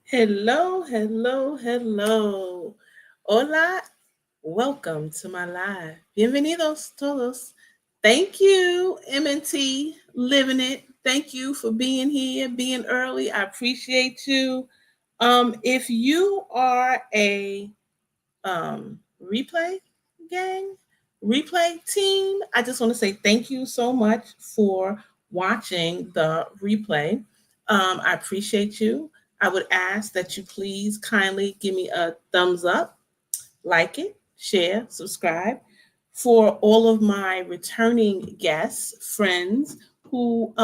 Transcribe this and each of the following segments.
Hello, hello, hello. Hola, welcome to my live. Bienvenidos todos. Thank you, MNT, living it. Thank you for being here, being early. I appreciate you. If you are a replay gang, replay team, I just want to say thank you so much for watching the replay. I appreciate you. I would ask that you please kindly give me a thumbs up, like it, share, subscribe. For all of my returning guests, friends who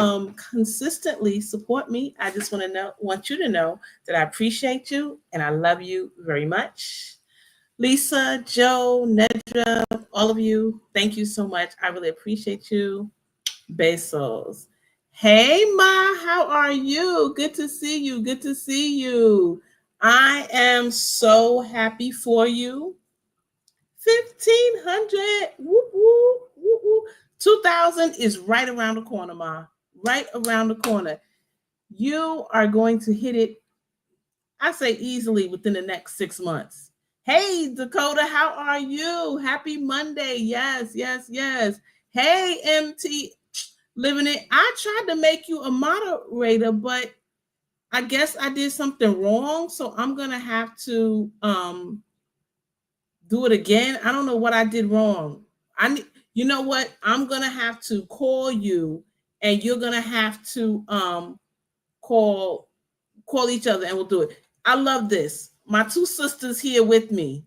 consistently support me, I just want you to know that I appreciate you and I love you very much. Lisa, Joe, Nedra, all of you, thank you so much. I really appreciate you. Besos. Hey, Ma, how are you? Good to see you. Good to see you. I am so happy for you. 1,500. Whoop, whoop, whoop, whoop. 2,000 is right around the corner, Ma. Right around the corner. You are going to hit it, I say easily within the next 6 months. Hey, Dakota, how are you? Happy Monday. Yes, yes, yes. Hey, MT, living it. I tried to make you a moderator, but I guess I did something wrong. So I'm going to have to do it again. I don't know what I did wrong. You know what? I'm going to have to call you and you're going to have to call each other and we'll do it. I love this. My two sisters here with me.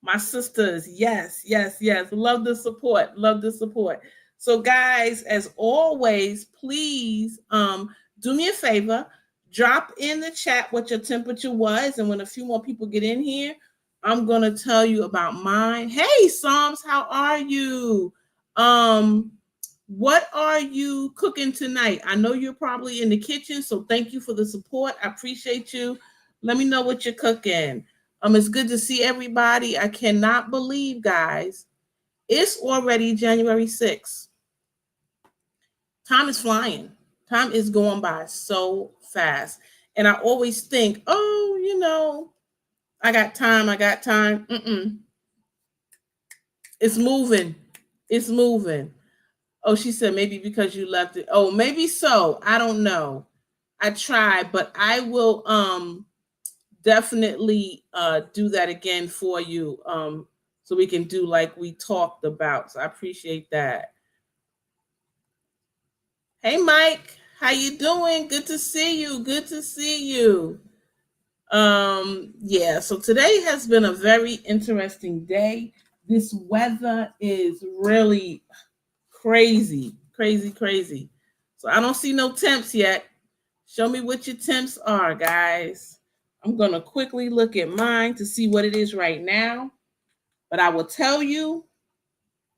My sisters, yes, yes, yes. Love the support. Love the support. So, guys, as always, please do me a favor. Drop in the chat what your temperature was, and when a few more people get in here, I'm gonna tell you about mine. Hey, Psalms, how are you? Um, what are you cooking tonight? I know you're probably in the kitchen, so thank you for the support. I appreciate you. Let me know what you're cooking. It's good to see everybody. I cannot believe, guys, it's already January 6th. Time is flying. Time is going by so fast. And I always think, oh, I got time. I got time. It's moving. It's moving. Oh, she said maybe because you left it. Oh, maybe so. I don't know. I tried, but I will definitely do that again for you so we can do like we talked about. So I appreciate that. Hey, Mike, how you doing? Good to see you. Good to see you. Yeah, so today has been a very interesting day. This weather is really crazy, crazy, crazy. So I don't see no temps yet. Show me what your temps are, guys. I'm going to quickly look at mine to see what it is right now. But I will tell you,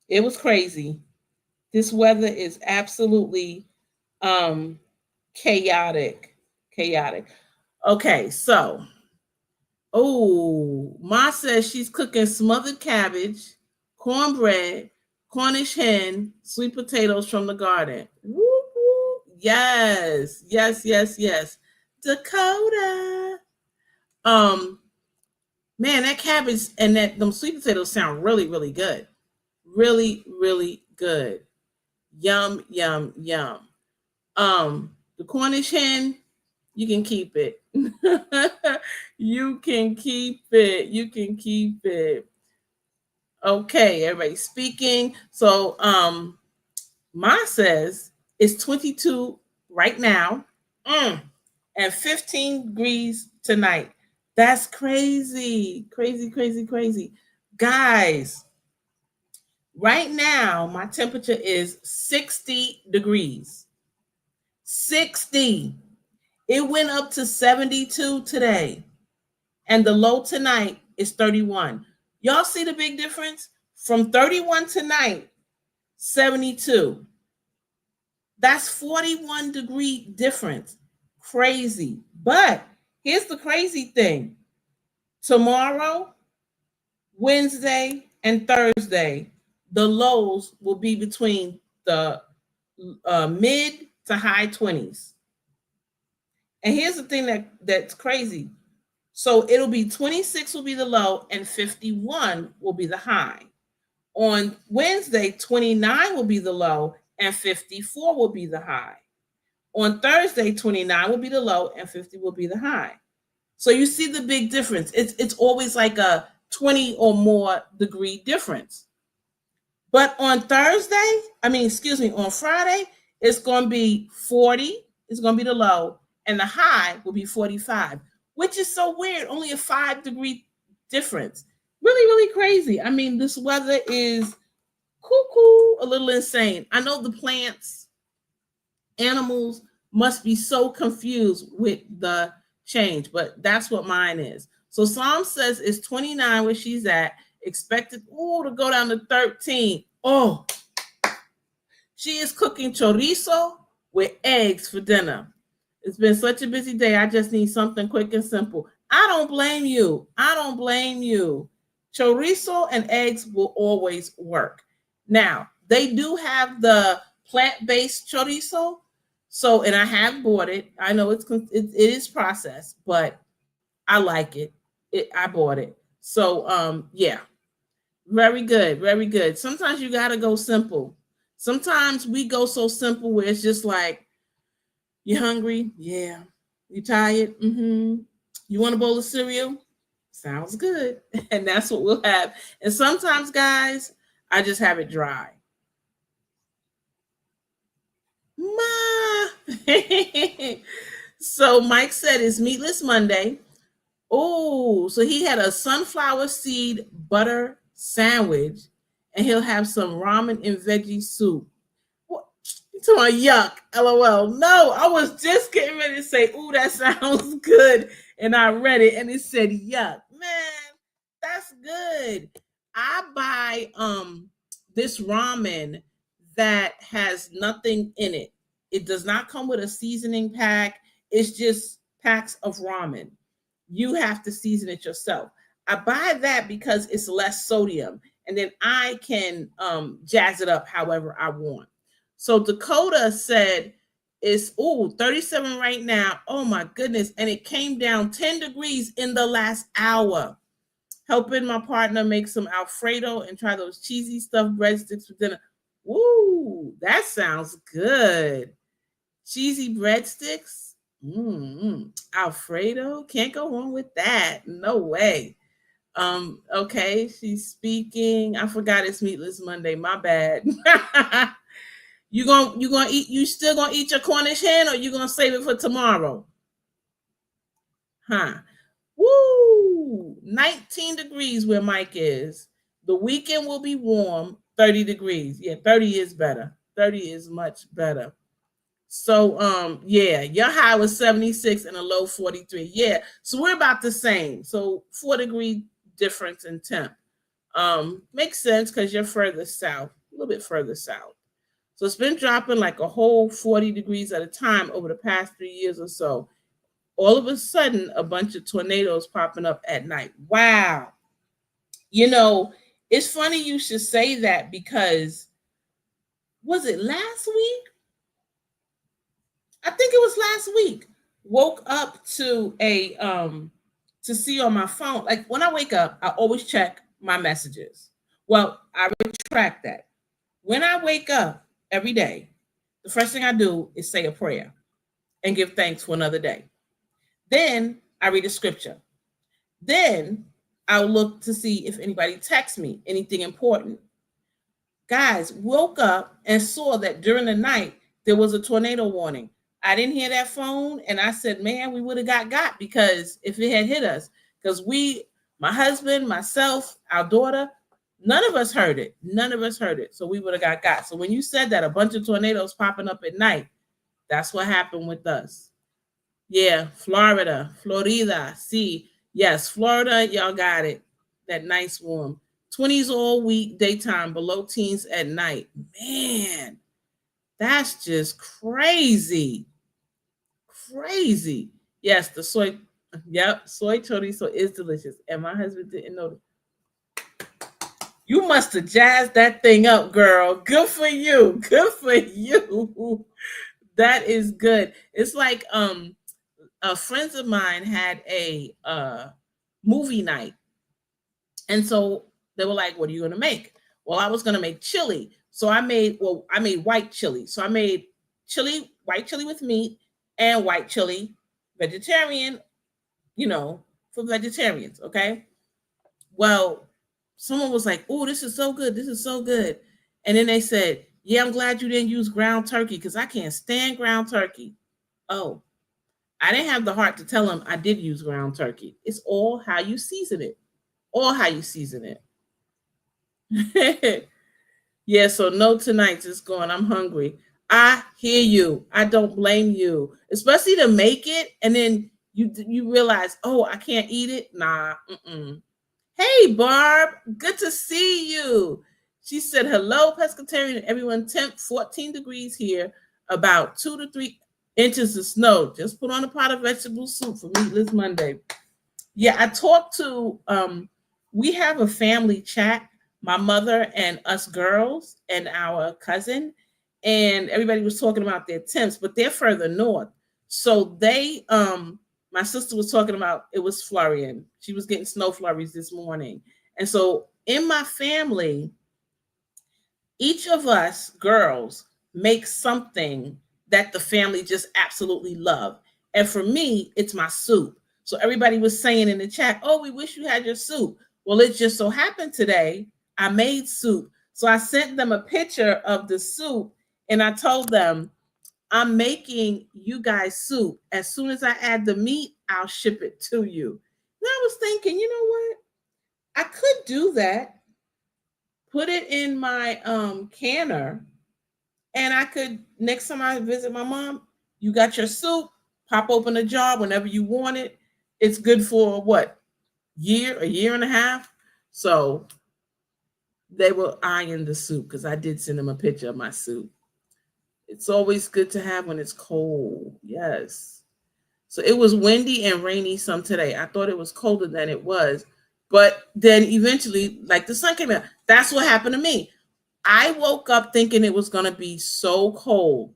it was crazy. This weather is absolutely um, chaotic. Chaotic. Okay, so, Ma says she's cooking smothered cabbage, cornbread, Cornish hen, sweet potatoes from the garden. Woo, woo. Yes, yes, yes, yes. Dakota. Um, Man, that cabbage and them sweet potatoes sound really, really good. Really, really good. Yum, yum, yum. The Cornish hen, you can keep it. You can keep it. You can keep it. Okay, everybody speaking. So Ma says it's 22 right now. And 15 degrees tonight. That's crazy. Crazy, crazy, crazy. Guys, right now my temperature is 60 degrees. 60. It went up to 72 today. And the low tonight is 31. Y'all see the big difference? From 31 tonight, 72. That's 41-degree difference. Crazy. But here's the crazy thing. Tomorrow, Wednesday, and Thursday, the lows will be between the mid to high 20s. And here's the thing that's crazy. So it'll be 26 will be the low and 51 will be the high. On Wednesday, 29 will be the low and 54 will be the high. On Thursday, 29 will be the low and 50 will be the high. So you see the big difference. It's always like a 20 or more degree difference. But on on Friday, it's going to be 40. It's going to be the low, and the high will be 45, which is so weird. Only a 5-degree difference. Really, really crazy. I mean, this weather is cuckoo, a little insane. I know the plants, animals must be so confused with the change, but that's what mine is. So Psalm says it's 29 where she's at, expected to go down to 13. Oh, she is cooking chorizo with eggs for dinner. It's been such a busy day. I just need something quick and simple. I don't blame you. I don't blame you. Chorizo and eggs will always work. Now, they do have the plant-based chorizo. So, and I have bought it. I know it is processed, but I like it. I bought it. So, yeah, very good, very good. Sometimes you gotta go simple. Sometimes we go so simple where it's just like, you hungry? Yeah. You tired? Mm-hmm. You want a bowl of cereal? Sounds good. And that's what we'll have. And sometimes, guys, I just have it dry. Ma. So Mike said it's Meatless Monday. Oh, so he had a sunflower seed butter sandwich, and he'll have some ramen and veggie soup. What? To my yuck, LOL. No, I was just getting ready to say, "Ooh, that sounds good," and I read it, and it said yuck. Man, that's good. I buy this ramen that has nothing in it. It does not come with a seasoning pack. It's just packs of ramen. You have to season it yourself. I buy that because it's less sodium, and then I can jazz it up however I want. So Dakota said it's 37 right now. Oh my goodness. And it came down 10 degrees in the last hour. Helping my partner make some Alfredo and try those cheesy stuffed breadsticks for dinner. Woo, that sounds good. Cheesy breadsticks. Alfredo, can't go wrong with that. No way. Okay, she's speaking. I forgot it's Meatless Monday. My bad. You gonna eat? You still gonna eat your Cornish hen, or you gonna save it for tomorrow? Huh? Woo! 19 degrees where Mike is. The weekend will be warm. 30 degrees. Yeah, 30 is better. 30 is much better. So yeah, your high was 76 and a low 43. Yeah, so we're about the same. So 4-degree difference in temp. Makes sense because you're further south, a little bit further south. So it's been dropping like a whole 40 degrees at a time over the past 3 years or so. All of a sudden, a bunch of tornadoes popping up at night. Wow. You know, it's funny you should say that because was it last week? I think it was last week. Woke up to a to see on my phone. Like when I wake up, I always check my messages. Well, I retract that. When I wake up every day, the first thing I do is say a prayer and give thanks for another day. Then I read a scripture. Then I'll look to see if anybody texts me anything important. Guys, woke up and saw that during the night there was a tornado warning. I didn't hear that phone, and I said, man, we would have got because if it had hit us, because my husband, myself, our daughter, none of us heard it. None of us heard it. So we would have got. So when you said that, a bunch of tornadoes popping up at night, that's what happened with us. Yeah, Florida. See, yes, Florida, y'all got it. That nice warm. 20s all week, daytime, below teens at night. Man, that's just crazy. Crazy. Yes, the soy chorizo is delicious. And my husband didn't know. You must have jazzed that thing up, girl. Good for you. Good for you. That is good. It's like friends of mine had a movie night, and so they were like, "What are you going to make?" Well, I was going to make chili, so I made white chili. So I made white chili with meat, and white chili vegetarian, you know, for vegetarians. Okay. Well, someone was like, "Oh, this is so good. This is so good." And then they said, "Yeah, I'm glad you didn't use ground turkey because I can't stand ground turkey." Oh, I didn't have the heart to tell them I did use ground turkey. It's all how you season it. All how you season it. Yeah, so no tonight's is going. I'm hungry. I hear you. I don't blame you. Especially to make it and then you realize, "Oh, I can't eat it." Nah, mm-mm. Hey, Barb, good to see you. She said, "Hello, pescatarian, everyone. Temp 14 degrees here, about 2 to 3 inches of snow. Just put on a pot of vegetable soup for Meatless Monday." Yeah, I talked to, we have a family chat, my mother and us girls and our cousin, and everybody was talking about their temps, but they're further north. So my sister was talking about it was flurrying. She was getting snow flurries this morning. And so in my family, each of us girls make something that the family just absolutely love. And for me, it's my soup. So everybody was saying in the chat, "Oh, we wish you had your soup." Well, it just so happened today I made soup. So I sent them a picture of the soup and I told them, "I'm making you guys soup. As soon as I add the meat, I'll ship it to you." And I was thinking, you know what? I could do that. Put it in my canner, and I could, next time I visit my mom, "You got your soup, pop open a jar whenever you want it." It's good for what? A year and a half. So they were eyeing the soup because I did send them a picture of my soup. It's always good to have when it's cold. Yes. So it was windy and rainy some today. I thought it was colder than it was. But then eventually, like the sun came out. That's what happened to me. I woke up thinking it was going to be so cold.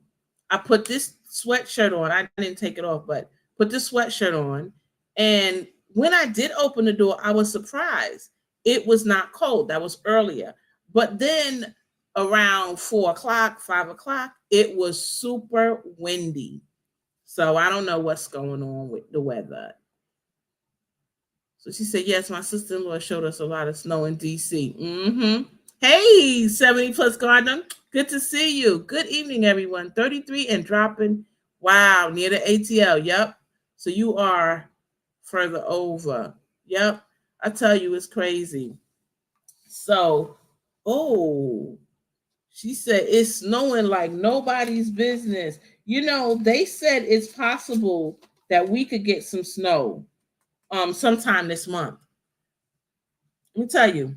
I put this sweatshirt on. I didn't take it off, but put the sweatshirt on. And when I did open the door, I was surprised. It was not cold. That was earlier. But then around 4 o'clock, 5 o'clock, it was super windy. So I don't know what's going on with the weather. So she said, "Yes, my sister-in-law showed us a lot of snow in DC." Mm-hmm. Hey, 70 plus Gardner. Good to see you. Good evening, everyone. 33 and dropping. Wow, near the ATL. Yep. So you are further over. Yep. I tell you, it's crazy. So, oh, she said it's snowing like nobody's business. You know, they said it's possible that we could get some snow sometime this month. Let me tell you,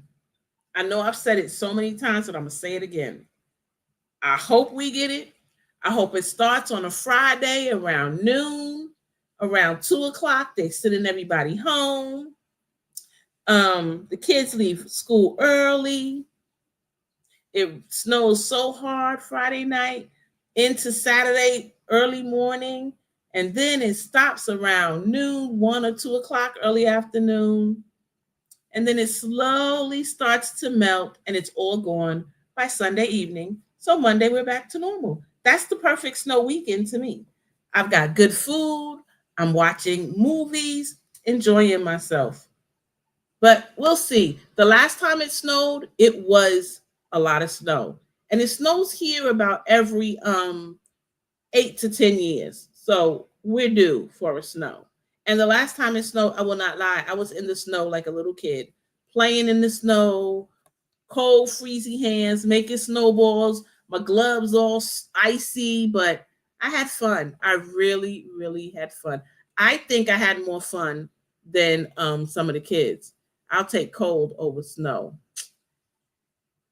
I know I've said it so many times, but I'm gonna say it again. I hope we get it. I hope it starts on a Friday around noon, around 2 o'clock. They sending everybody home. The kids leave school early. It snows so hard Friday night into Saturday early morning, and then it stops around noon, 1 or 2 o'clock, early afternoon, and then it slowly starts to melt, and it's all gone by Sunday evening. So Monday we're back to normal. That's the perfect snow weekend to me. I've got good food. I'm watching movies, enjoying myself. But we'll see. The last time it snowed, it was a lot of snow. And it snows here about every 8 to 10 years. So we're due for a snow. And the last time it snowed, I will not lie, I was in the snow like a little kid, playing in the snow, cold, freezy hands, making snowballs, my gloves all icy, but I had fun. I really, really had fun. I think I had more fun than some of the kids. I'll take cold over snow.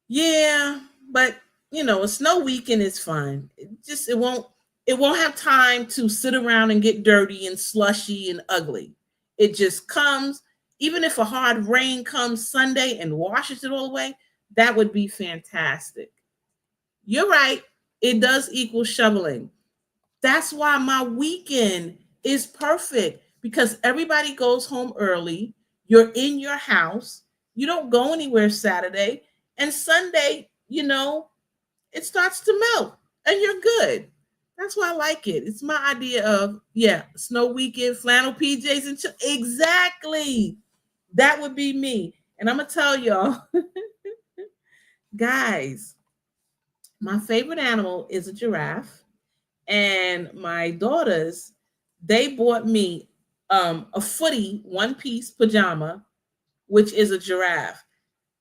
Yeah, but a snow weekend is fun. It won't have time to sit around and get dirty and slushy and ugly. It just comes, even if a hard rain comes Sunday and washes it all away, that would be fantastic. You're right. It does equal shoveling. That's why my weekend is perfect because everybody goes home early. You're in your house. You don't go anywhere Saturday. And Sunday, it starts to melt and you're good. That's why I like it. It's my idea of, snow weekend, flannel PJs, and exactly. That would be me. And I'm going to tell y'all, guys, my favorite animal is a giraffe. And my daughters, they bought me a footy one piece pajama, which is a giraffe.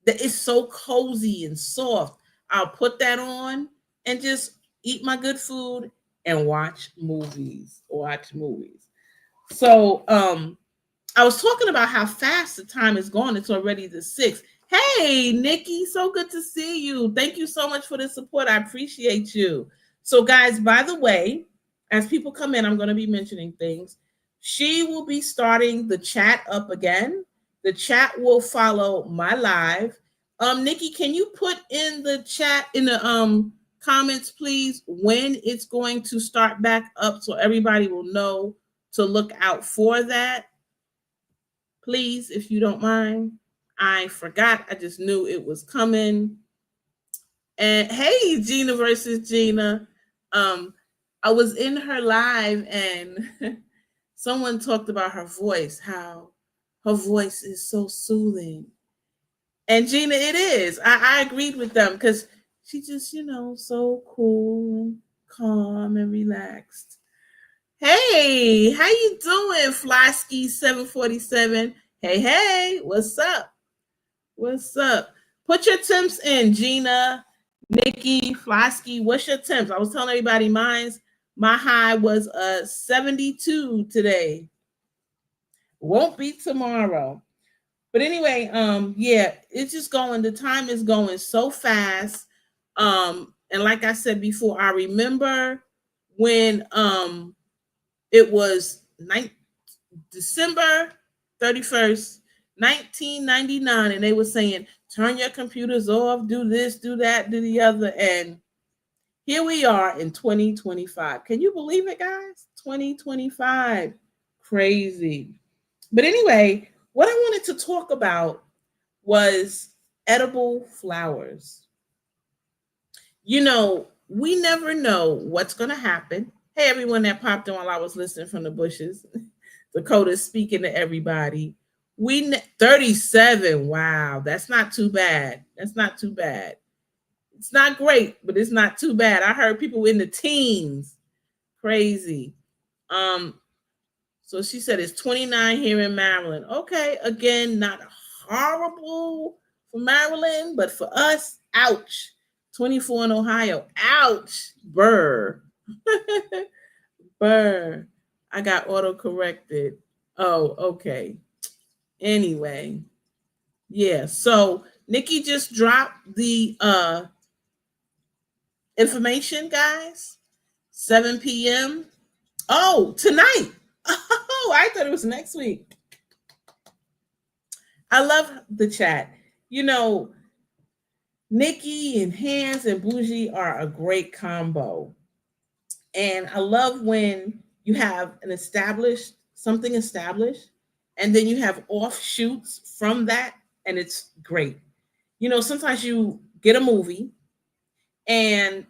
That is so cozy and soft. I'll put that on and just eat my good food and watch movies. So I was talking about how fast the time is gone. It's already the 6th. Hey, Nikki, so good to see you. Thank you so much for the support. I appreciate you. So, guys, by the way, as people come in, I'm going to be mentioning things. She will be starting the chat up again. The chat will follow my live. Nikki, can you put in the chat in the comments, please, when it's going to start back up so everybody will know to look out for that? Please, if you don't mind. I forgot. I just knew it was coming. And hey, Gina versus Gina. I was in her live and someone talked about her voice, how her voice is so soothing. And Gina, it is. I agreed with them because she just, so cool and calm and relaxed. Hey, how you doing, Flysky 747? Hey, what's up? What's up? Put your temps in, Gina, Nikki, Flosky. What's your temps? I was telling everybody my high was 72 today. Won't be tomorrow. But anyway, it's just going, the time is going so fast. And like I said before, I remember when it was December 31st, 1999, and they were saying, turn your computers off, do this, do that, do the other. And here we are in 2025. Can you believe it, guys? 2025. Crazy. But anyway, what I wanted to talk about was edible flowers. We never know what's going to happen. Hey, everyone that popped on while I was listening from the bushes. Dakota speaking to everybody. 37. Wow, that's not too bad. It's not great, but it's not too bad. I heard people in the teens. Crazy. So she said it's 29 here in Maryland. Okay, again, not horrible for Maryland, but for us, ouch. 24 in Ohio. Ouch. Burr. Burr. I got auto-corrected. Oh, okay. Anyway. Yeah. So Nikki just dropped the information, guys. 7 p.m. Oh, tonight. Oh, I thought it was next week. I love the chat. Nikki and Hans and Bougie are a great combo. And I love when you have something established, and then you have offshoots from that, and it's great. Sometimes you get a movie and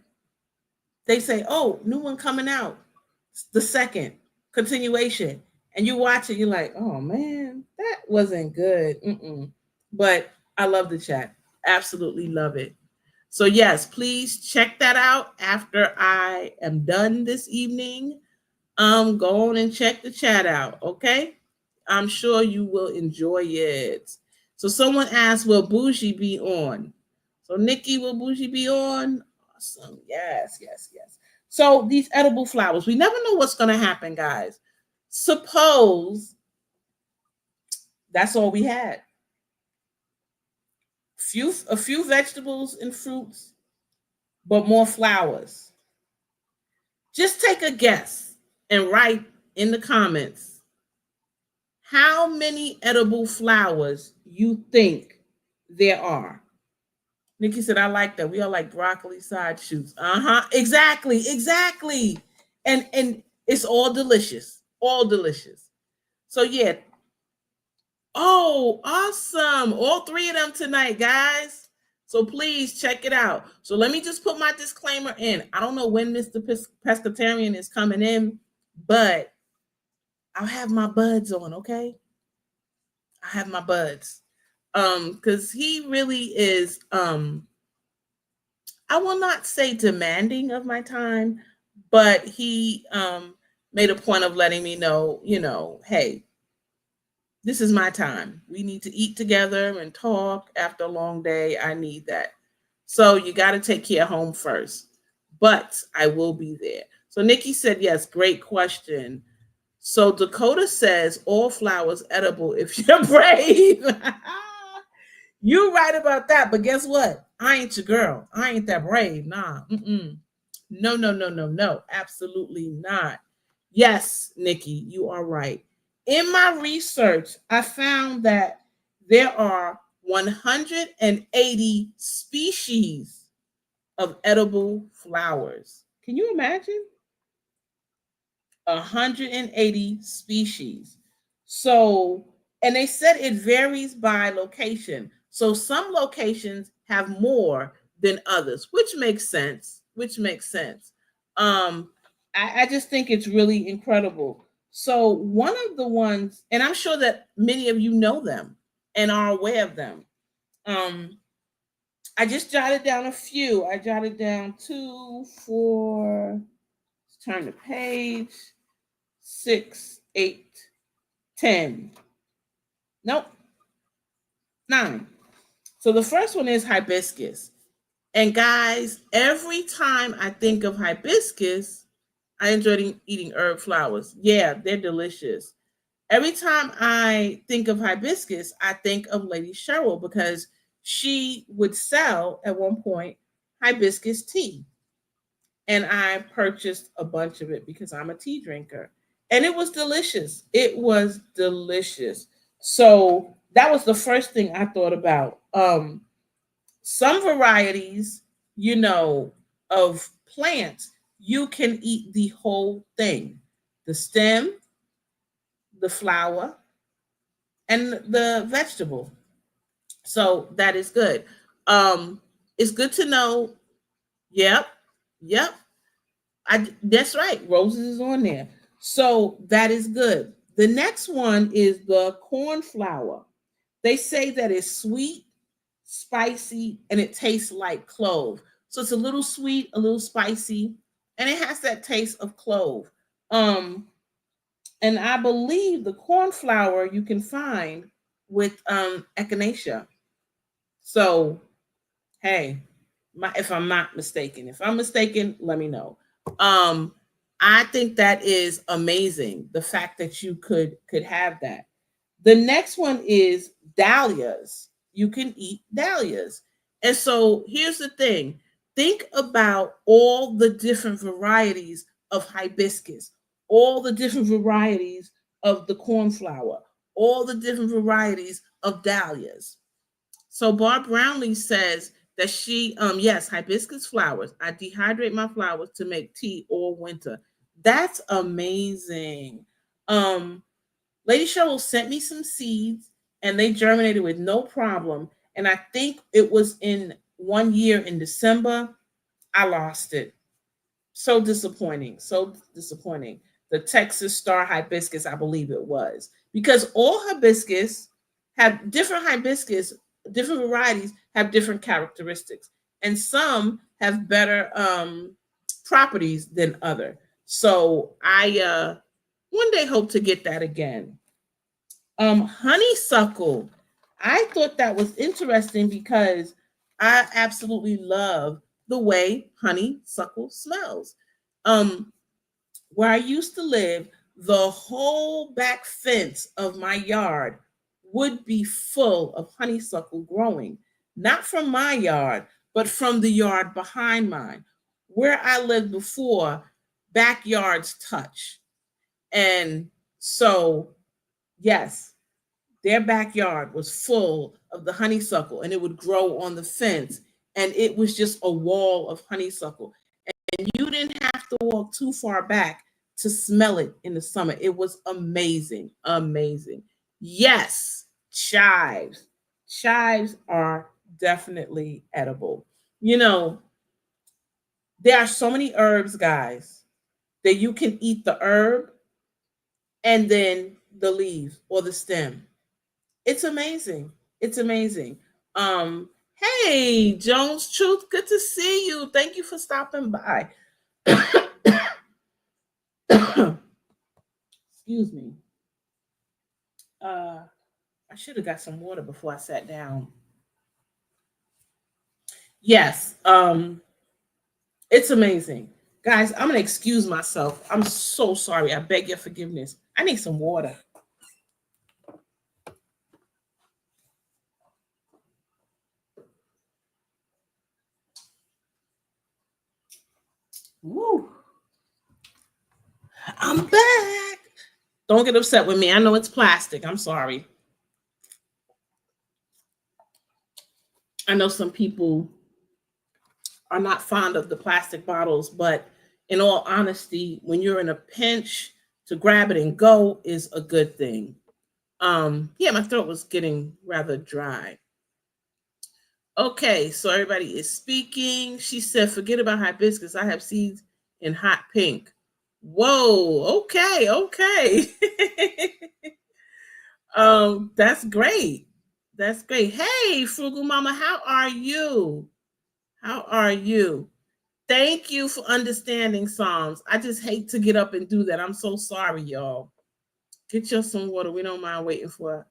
they say, oh, new one coming out, the second continuation. And you watch it, you're like, oh man, that wasn't good. But I love the chat. Absolutely love it. So yes, please check that out after I am done this evening. Go on and check the chat out, okay? I'm sure you will enjoy it. So someone asked, will Bougie be on? So Nikki, will Bougie be on? Awesome. Yes. So these edible flowers, we never know what's going to happen, guys. Suppose that's all we had. A few vegetables and fruits, but more flowers. Just take a guess and write in the comments how many edible flowers you think there are. Nikki said, I like that. We all like broccoli side shoots. Exactly. And it's all delicious. All delicious. So yeah. Oh, awesome. All three of them tonight, guys. So please check it out. So let me just put my disclaimer in. I don't know when Mr. Pescatarian is coming in, but I'll have my buds on, okay? I have my buds. Because he really is I will not say demanding of my time, but he made a point of letting me know, hey, this is my time. We need to eat together and talk after a long day. I need that. So you got to take care of home first. But I will be there. So Nikki said, yes, great question. So Dakota says all flowers edible if you're brave. You're right about that. But guess what? I ain't your girl. I ain't that brave. Nah. Mm-mm. No, no, no, no, no. Absolutely not. Yes, Nikki, you are right. In my research, I found that there are 180 species of edible flowers. Can you imagine? 180 species. So, and they said it varies by location. So some locations have more than others, which makes sense. Which makes sense. I just think it's really incredible. So one of the ones, and I'm sure that many of you know them and are aware of them. I just jotted down a few. I jotted down 2, 4. Let's turn the page. 6, 8, 10. Nope, 9. So the first one is hibiscus. And guys, every time I think of hibiscus, I enjoy eating herb flowers. Yeah, they're delicious. Every time I think of hibiscus, I think of Lady Cheryl because she would sell at one point hibiscus tea. And I purchased a bunch of it because I'm a tea drinker. And it was delicious. It was delicious. So that was the first thing I thought about. Some varieties, of plants, you can eat the whole thing, the stem, the flower, and the vegetable. So that is good. It's good to know. Yep, yep. That's right. Roses is on there. So that is good. The next one is the cornflower. They say that it's sweet, spicy, and it tastes like clove. So it's a little sweet, a little spicy, and it has that taste of clove. And I believe the cornflower you can find with echinacea. So hey, if I'm not mistaken, if I'm mistaken, let me know. Um, I think that is amazing. The fact that you could have that. The next one is dahlias. You can eat dahlias. And so here's the thing. Think about all the different varieties of hibiscus, all the different varieties of the cornflower, all the different varieties of dahlias. So Barb Brownlee says that yes, hibiscus flowers. I dehydrate my flowers to make tea all winter. That's amazing. Um, Lady Cheryl sent me some seeds and they germinated with no problem. And I think it was in one year in December, I lost it. So disappointing. So disappointing. The Texas Star Hibiscus, I believe it was. Because all hibiscus have different hibiscus, different varieties have different characteristics. And some have better properties than other. So I one day hope to get that again. Honeysuckle. I thought that was interesting because I absolutely love the way honeysuckle smells. Um, where I used to live, the whole back fence of my yard would be full of honeysuckle growing, not from my yard, but from the yard behind mine. Where I lived before, backyards touch. And so, yes, their backyard was full of the honeysuckle and it would grow on the fence. And it was just a wall of honeysuckle. And you didn't have to walk too far back to smell it in the summer. It was amazing. Amazing. Yes, chives. Chives are definitely edible. You know, there are so many herbs, guys, that you can eat the herb and then the leaves or the stem. It's amazing. It's amazing. Um, hey, Jones Truth, good to see you. Thank you for stopping by. Excuse me. Uh, I should have got some water before I sat down. Yes, it's amazing. Guys, I'm gonna excuse myself. I'm so sorry. I beg your forgiveness. I need some water. Woo. I'm back. Don't get upset with me. I know it's plastic. I'm sorry. I know some people are not fond of the plastic bottles, but in all honesty, when you're in a pinch, to grab it and go is a good thing. Yeah, my throat was getting rather dry. Okay, so everybody is speaking. She said, forget about hibiscus. I have seeds in hot pink. Whoa, okay, okay. That's great. That's great. Hey, Frugal Mama, how are you? How are you? Thank you for understanding Psalms. I just hate to get up and do that. I'm so sorry, y'all. Get you some water. We don't mind waiting for it.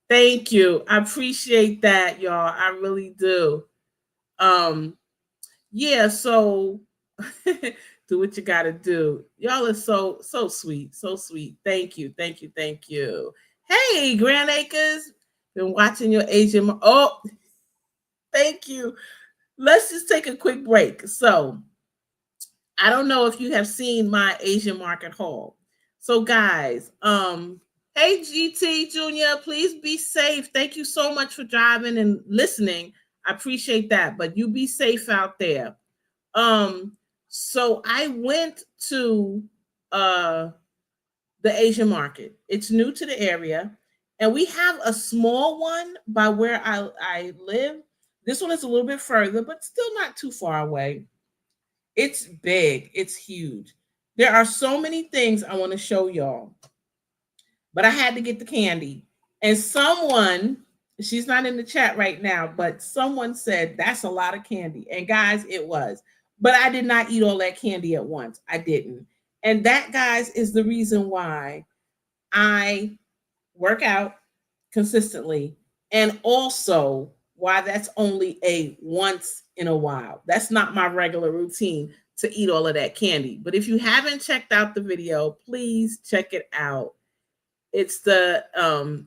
Thank you. I appreciate that, y'all. I really do. Um, yeah, so do what you gotta do. Y'all are so sweet, so sweet. Thank you, thank you, thank you. Hey, Grand Acres, been watching your Asian. Oh, thank you. Let's just take a quick break. So I don't know if you have seen my Asian market haul. So guys, hey GT Junior, please be safe. Thank you so much for driving and listening. I appreciate that. But you be safe out there. So I went to uh the Asian market. It's new to the area, and we have a small one by where I live. This one is a little bit further, but still not too far away. It's big, it's huge. There are so many things I want to show y'all, but I had to get the candy. And someone, she's not in the chat right now, but someone said that's a lot of candy. And guys, it was. But I did not eat all that candy at once. I didn't. And that, guys, is the reason why I work out consistently, and also why that's only a once in a while. That's not my regular routine to eat all of that candy. But if you haven't checked out the video, please check it out. It's the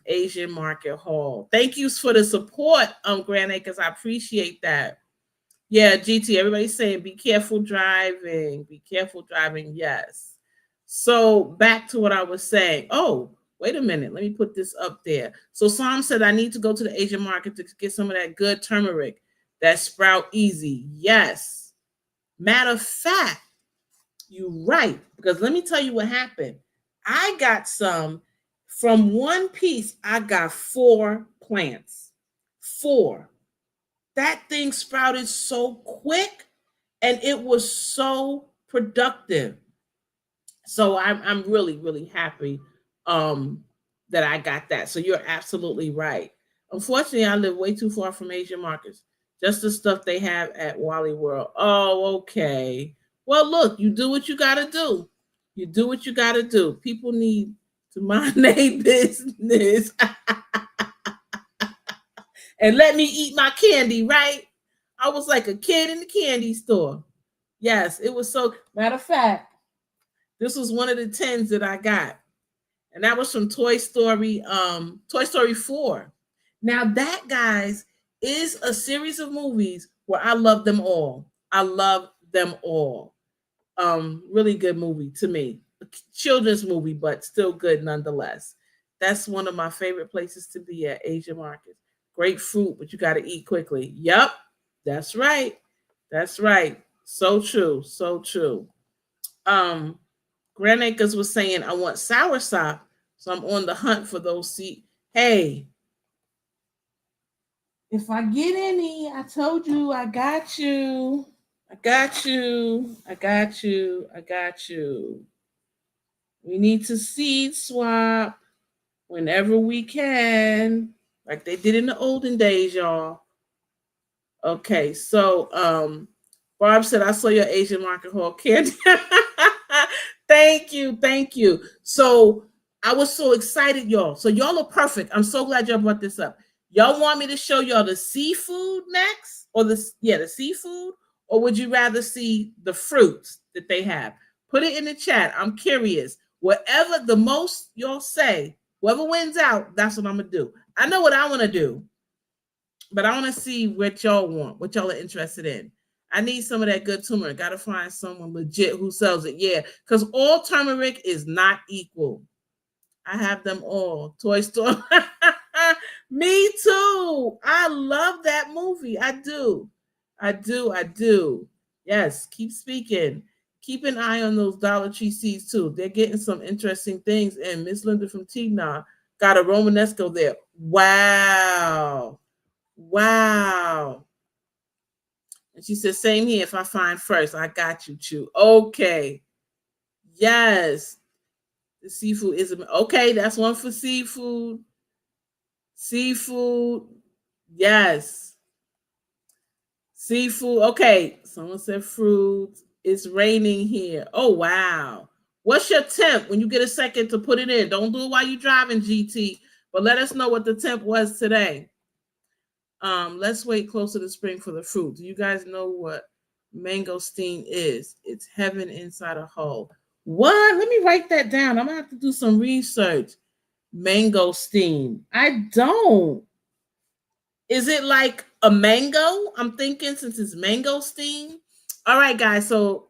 Asian Market Hall. Thank you for the support, Grand Acres. I appreciate that. Yeah, GT, everybody's saying be careful driving. Be careful driving. Yes. So back to what I was saying. Oh, wait a minute. Let me put this up there. So Psalm said I need to go to the Asian market to get some of that good turmeric that sprout easy. Yes. Matter of fact, you're right. Because let me tell you what happened. I got some from one piece. I got 4 plants. 4. That thing sprouted so quick and it was so productive. So I'm really, really happy that I got that. So you're absolutely right. Unfortunately, I live way too far from Asian markets. Just the stuff they have at Wally World. Oh, okay. Well, look, you do what you got to do. You do what you got to do. People need to mind their business and let me eat my candy, right? I was like a kid in the candy store. Yes, it was so. Matter of fact, this was one of the tins that I got, and that was from Toy Story 4. Now that, guys, is a series of movies where I love them all. I love them all. Really good movie to me. A children's movie, but still good nonetheless. That's one of my favorite places to be at, Asian markets. Great fruit, but you got to eat quickly. Yep, that's right. That's right. So true. So true. Um, Grand Acres was saying, I want soursop, so I'm on the hunt for those seeds. Hey, if I get any, I told you I got you. I got you. I got you. I got you. We need to seed swap whenever we can, like they did in the olden days, y'all. Okay, so Barb said, I saw your Asian market hall candy. Thank you, thank you. So I was so excited, y'all. So y'all are perfect. I'm so glad y'all brought this up. Y'all want me to show y'all the seafood next, or the seafood, or would you rather see the fruits that they have? Put it in the chat. I'm curious. Whatever the most y'all say, whoever wins out, that's what I'm gonna do. I know what I want to do, but I want to see what y'all want, what y'all are interested in. I need some of that good turmeric. Got to find someone legit who sells it. Yeah, because all turmeric is not equal. I have them all. Toy Story. Me too. I love that movie. I do. I do. I do. Yes, keep speaking. Keep an eye on those Dollar Tree seeds too. They're getting some interesting things. And Miss Linda from Tigna got a Romanesco there. Wow. Wow. And she said, same here. If I find first, I got you, Chew. Okay. Yes. The seafood is okay. That's one for seafood. Seafood. Yes. Seafood. Okay. Someone said fruit. It's raining here. Oh, wow. What's your temp when you get a second to put it in? Don't do it while you're driving, GT, but let us know what the temp was today. Let's wait closer to spring for the fruit. Do you guys know what mangosteen is? It's heaven inside a hole. What? Let me write that down. I'm gonna have to do some research. Mangosteen. I don't. Is it like a mango? I'm thinking since it's mangosteen. All right, guys. So,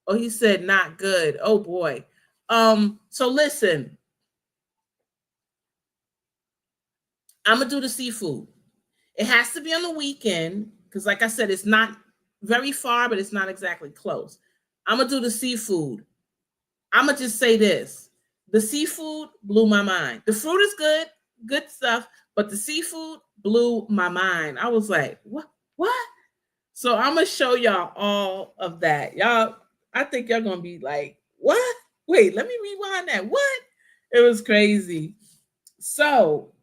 he said not good. Oh boy. So listen. I'm gonna do the seafood. It has to be on the weekend because, like I said, it's not very far, but it's not exactly close. I'm gonna do the seafood. I'm gonna just say this: the seafood blew my mind. The fruit is good, good stuff, but the seafood blew my mind. I was like, what? What? So I'm gonna show y'all all of that. Y'all, I think y'all gonna be like, what? Wait, let me rewind that. What? It was crazy. So,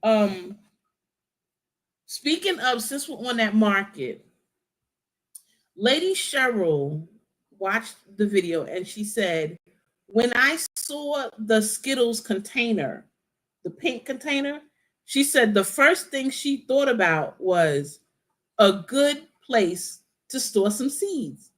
speaking of, since we're on that market, Lady Cheryl watched the video and she said, when I saw the Skittles container, the pink container, she said the first thing she thought about was a good place to store some seeds.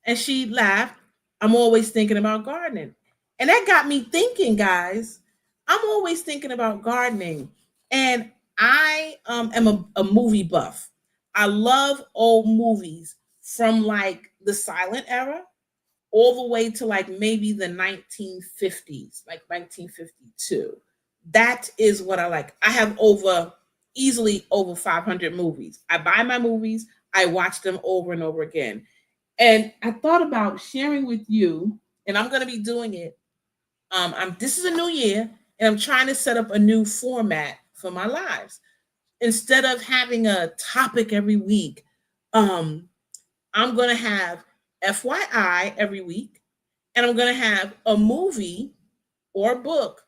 And she laughed. I'm always thinking about gardening. And that got me thinking, guys. I'm always thinking about gardening. And I am a movie buff. I love old movies from like the silent era all the way to like maybe the 1950s, like 1952. That is what I like. I have easily over 500 movies. I buy my movies, I watch them over and over again. And I thought about sharing with you, and I'm going to be doing it. This is a new year, and I'm trying to set up a new format for my lives. Instead of having a topic every week, I'm going to have FYI every week, and I'm going to have a movie or book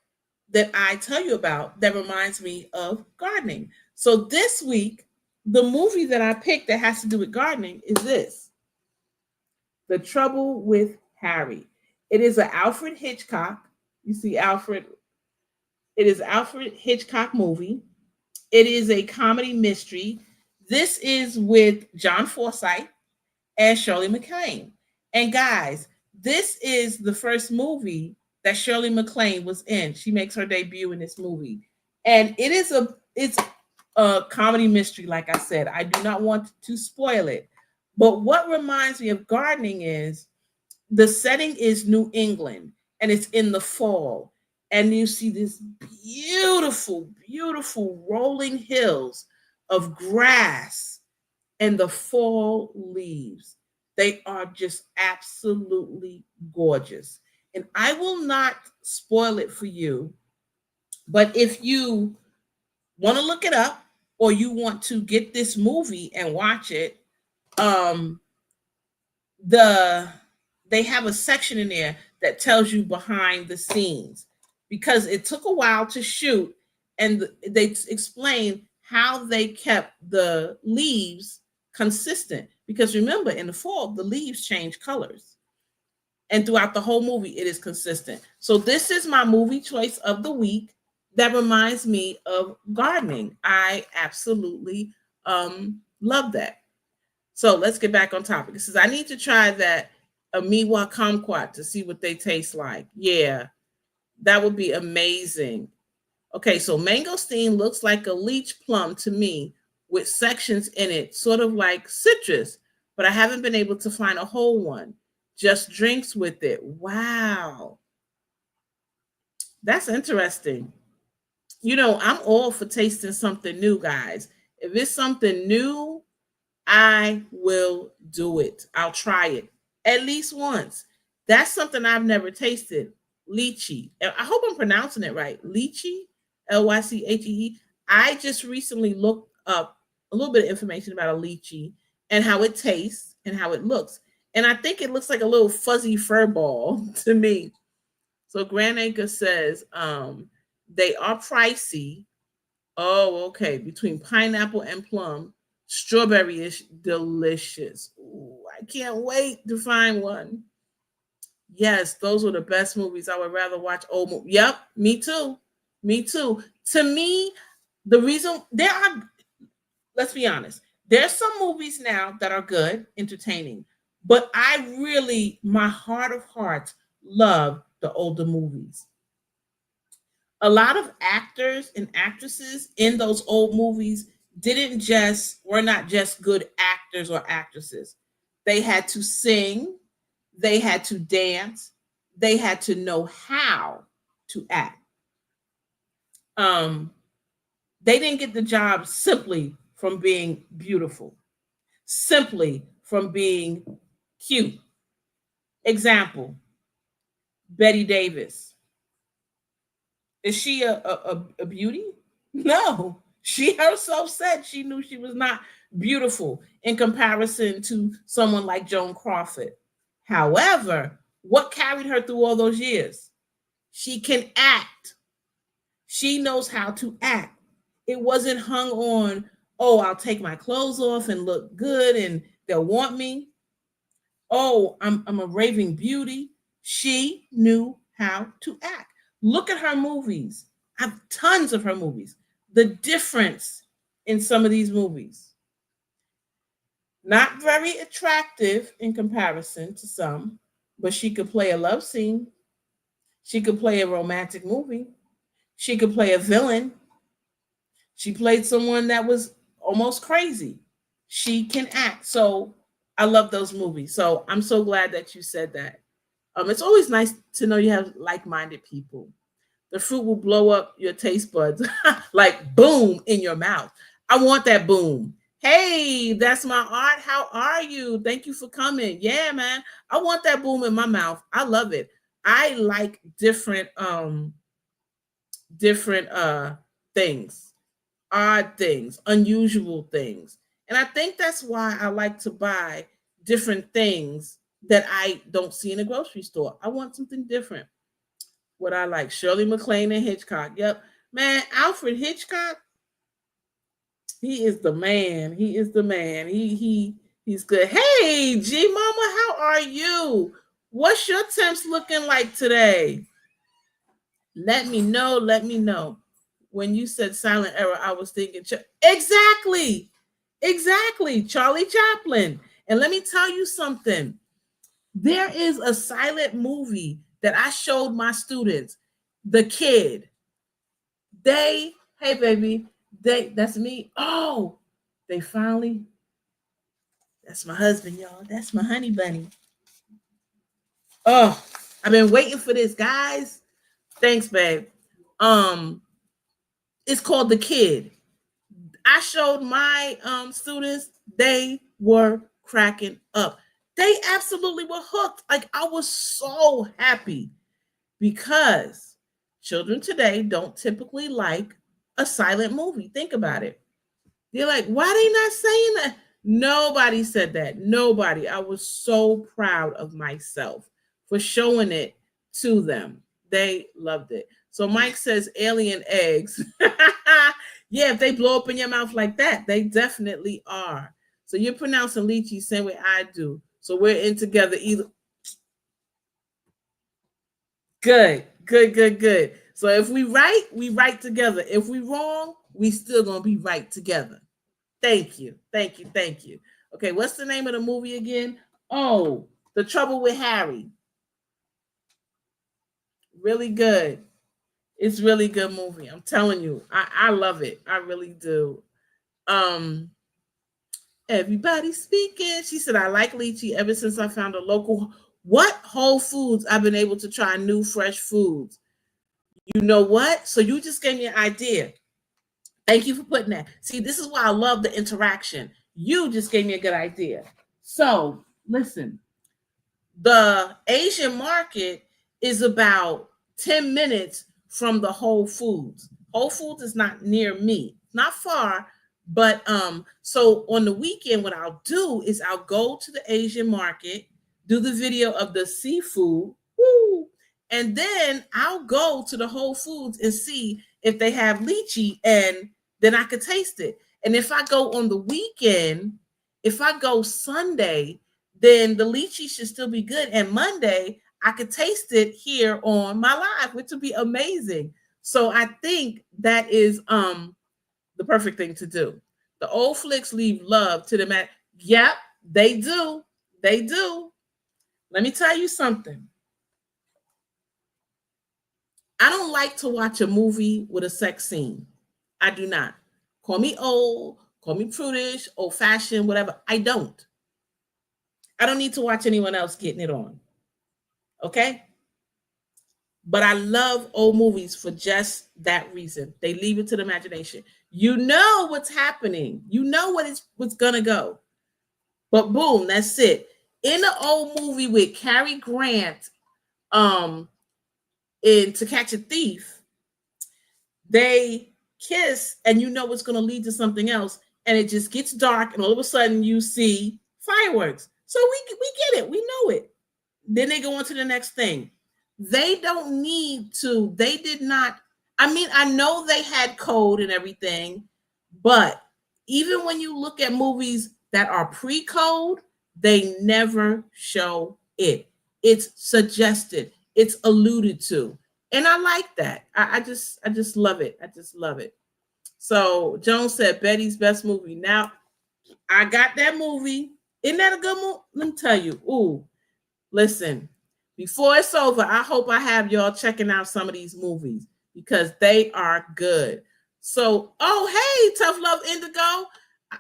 that I tell you about that reminds me of gardening. So this week, the movie that I picked that has to do with gardening is this: The Trouble with Harry. It is an Alfred Hitchcock. You see Alfred. It is Alfred Hitchcock movie. It is a comedy mystery. This is with John Forsythe and Shirley MacLaine. And guys, this is the first movie that Shirley MacLaine was in. She makes her debut in this movie. And it's a comedy mystery, like I said. I do not want to spoil it. But what reminds me of gardening is the setting is New England and it's in the fall. And you see this beautiful, beautiful rolling hills of grass and the fall leaves. They are just absolutely gorgeous. And I will not spoil it for you, but if you want to look it up or you want to get this movie and watch it, um the they have a section in there that tells you behind the scenes, because it took a while to shoot, and they explain how they kept the leaves consistent, because remember, in the fall the leaves change colors, and throughout the whole movie it is consistent. So this is my movie choice of the week that reminds me of gardening. I absolutely love that. So let's get back on topic. It says I need to try that Amiwa kumquat to see what they taste like. Yeah, that would be amazing. Okay, so mangosteen looks like a leech plum to me with sections in it, sort of like citrus, but I haven't been able to find a whole one. Just drinks with it. Wow, that's interesting. You know, I'm all for tasting something new, guys. If it's something new, I will do it. I'll try it at least once. That's something I've never tasted. Lychee. I hope I'm pronouncing it right. Lychee, Lychee. I just recently looked up a little bit of information about a lychee and how it tastes and how it looks. And I think it looks like a little fuzzy fur ball to me. So Grand Acre says they are pricey. Oh, okay. Between pineapple and plum, strawberry is delicious. Ooh, I can't wait to find one. Yes, those were the best movies. I would rather watch old movies. Yep, me too. Me too. To me, the reason there are, let's be honest, there's some movies now that are good, entertaining, but I really, my heart of hearts, love the older movies. A lot of actors and actresses in those old movies didn't just were not just good actors or actresses. They had to sing, they had to dance, they had to know how to act. um they didn't get the job simply from being beautiful, simply from being cute. Example: Betty Davis. Is she a beauty? No. She herself said she knew she was not beautiful in comparison to someone like Joan Crawford. However, what carried her through all those years? She can act. She knows how to act. It wasn't hung on, oh, I'll take my clothes off and look good and they'll want me. Oh, I'm a raving beauty. She knew how to act. Look at her movies. I have tons of her movies. The difference in some of these movies. Not very attractive in comparison to some, but she could play a love scene. She could play a romantic movie. She could play a villain. She played someone that was almost crazy. She can act. So I love those movies. So I'm so glad that you said that. It's always nice to know you have like-minded people. The fruit will blow up your taste buds like boom in your mouth. I want that boom. Hey, that's my art. How are you? Thank you for coming. Yeah, man. I want that boom in my mouth. I love it. I like different things, odd things, unusual things. And I think that's why I like to buy different things that I don't see in a grocery store. I want something different. What I like, Shirley MacLaine and Hitchcock. Yep. Man, Alfred Hitchcock, he is the man. He is the man. He's good. Hey, G Mama, how are you? What's your temps looking like today? Let me know. Let me know. When you said silent era, I was thinking exactly, exactly, Charlie Chaplin. And let me tell you something. There is a silent movie that I showed my students. The Kid. Hey baby, that's me. Oh, they finally, that's my husband, y'all. That's my honey bunny. Oh, I've been waiting for this, guys. Thanks, babe. Um, it's called The Kid. I showed my students, they were cracking up. They absolutely were hooked. Like I was so happy. because children today don't typically like a silent movie. Think about it. They're like, why are they not saying that? Nobody said that. Nobody. I was so proud of myself for showing it to them. They loved it. So Mike says alien eggs. Yeah, if they blow up in your mouth like that, they definitely are. So you're pronouncing lychee same way I do. So we're in together either. Good, good, good, good. So if we right, we right together. If we wrong, we still gonna be right together. Thank you, thank you, thank you. Okay, what's the name of the movie again? Oh, The Trouble with Harry. Really good. It's really good movie. I'm telling you, I love it. I really do. Um, Everybody speaking. She said, I like lychee ever since I found a local. What Whole Foods? I've been able to try new fresh foods. You know what? So you just gave me an idea. Thank you for putting that. See, this is why I love the interaction. You just gave me a good idea. So listen, the Asian market is about 10 minutes from the Whole Foods. Whole Foods is not near me, not far, but so on the weekend, what I'll do is I'll go to the Asian market, do the video of the seafood, woo, and then I'll go to the Whole Foods and see if they have lychee, and then I could taste it. And if I go on the weekend, if I go Sunday, then the lychee should still be good. And Monday, I could taste it here on my live, which would be amazing. So I think that is the perfect thing to do. The old flicks leave love to the man. Yep, they do. They do. Let me tell you something. I don't like to watch a movie with a sex scene. I do not. Call me old, call me prudish, old fashioned, whatever. I don't. I don't need to watch anyone else getting it on. Okay? But I love old movies for just that reason. They leave it to the imagination. You know what's happening. You know what's gonna go. But boom, that's it. In the old movie with Cary Grant, in To Catch a Thief, they kiss, and you know it's gonna lead to something else, and it just gets dark, and all of a sudden you see fireworks. So we get it, we know it. Then they go on to the next thing. They don't need to, they did not, I mean, I know they had code and everything, but even when you look at movies that are pre-code, they never show it. It's suggested, it's alluded to. And I like that. I just love it. I just love it. So Jones said Betty's best movie. Now I got that movie. Isn't that a good movie? Let me tell you. Ooh, listen, before it's over, I hope I have y'all checking out some of these movies because they are good. So, oh, hey, Tough Love Indigo.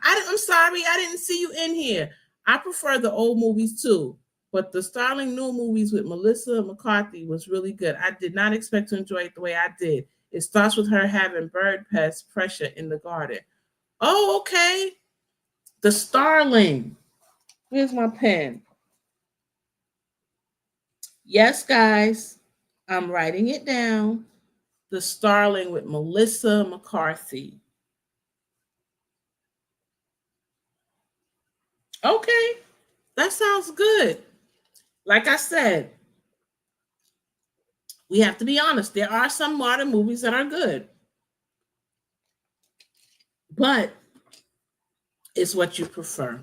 I'm sorry, I didn't see you in here. I prefer the old movies too, but the Starling new movies with Melissa McCarthy was really good. I did not expect to enjoy it the way I did. It starts with her having bird pest pressure in the garden. Oh, okay. The Starling. Where's my pen? Yes, guys, I'm writing it down. The Starling with Melissa McCarthy. Okay, that sounds good. Like I said, we have to be honest. There are some modern movies that are good, but it's what you prefer.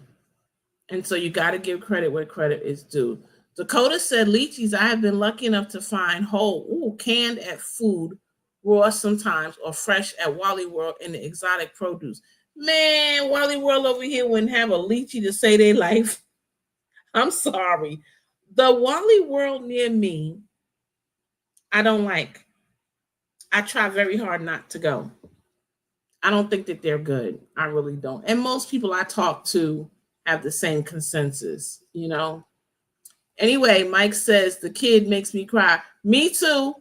And so you got to give credit where credit is due. Dakota said, lychees, I have been lucky enough to find whole, canned at food, raw sometimes, or fresh at Wally World in the exotic produce. Man, Wally World over here wouldn't have a lychee to say their life. I'm sorry. The Wally World near me, I don't like. I try very hard not to go. I don't think that they're good. I really don't. And most people I talk to have the same consensus, you know. Anyway, Mike says the kid makes me cry. Me too.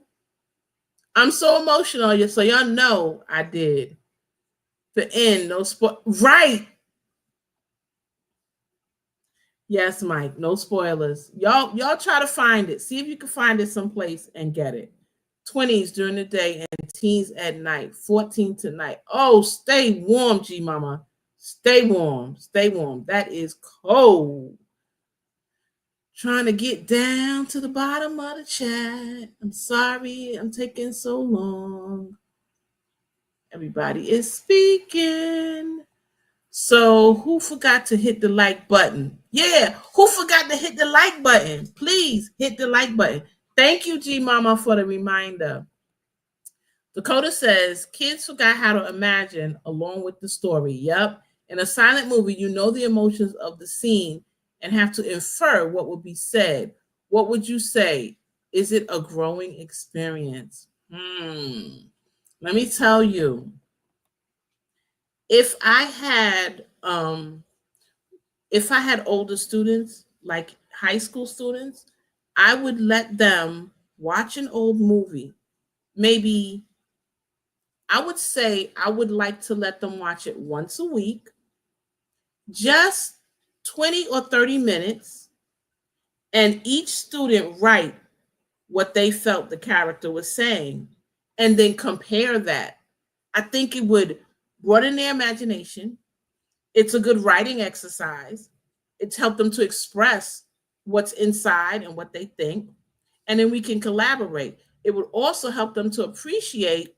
I'm so emotional, so y'all know I did. The end, no sport. Right. Yes, Mike. No spoilers. Y'all try to find it. See if you can find it someplace and get it. 20s during the day and teens at night. 14 tonight. Oh, stay warm, G Mama. Stay warm. Stay warm. That is cold. Trying to get down to the bottom of the chat. I'm sorry I'm taking so long. Everybody is speaking. So who forgot to hit the like button? Yeah, who forgot to hit the like button? Please hit the like button. Thank you, G Mama, for the reminder. Dakota says, kids forgot how to imagine along with the story. Yep. In a silent movie, you know the emotions of the scene and have to infer what would be said. What would you say? Is it a growing experience? Let me tell you. If I had older students, like high school students, I would let them watch an old movie. Maybe I would say I would like to let them watch it once a week, just 20 or 30 minutes, and each student write what they felt the character was saying and then compare that. I think it would broaden their imagination. It's a good writing exercise. It's helped them to express what's inside and what they think. And then we can collaborate. It would also help them to appreciate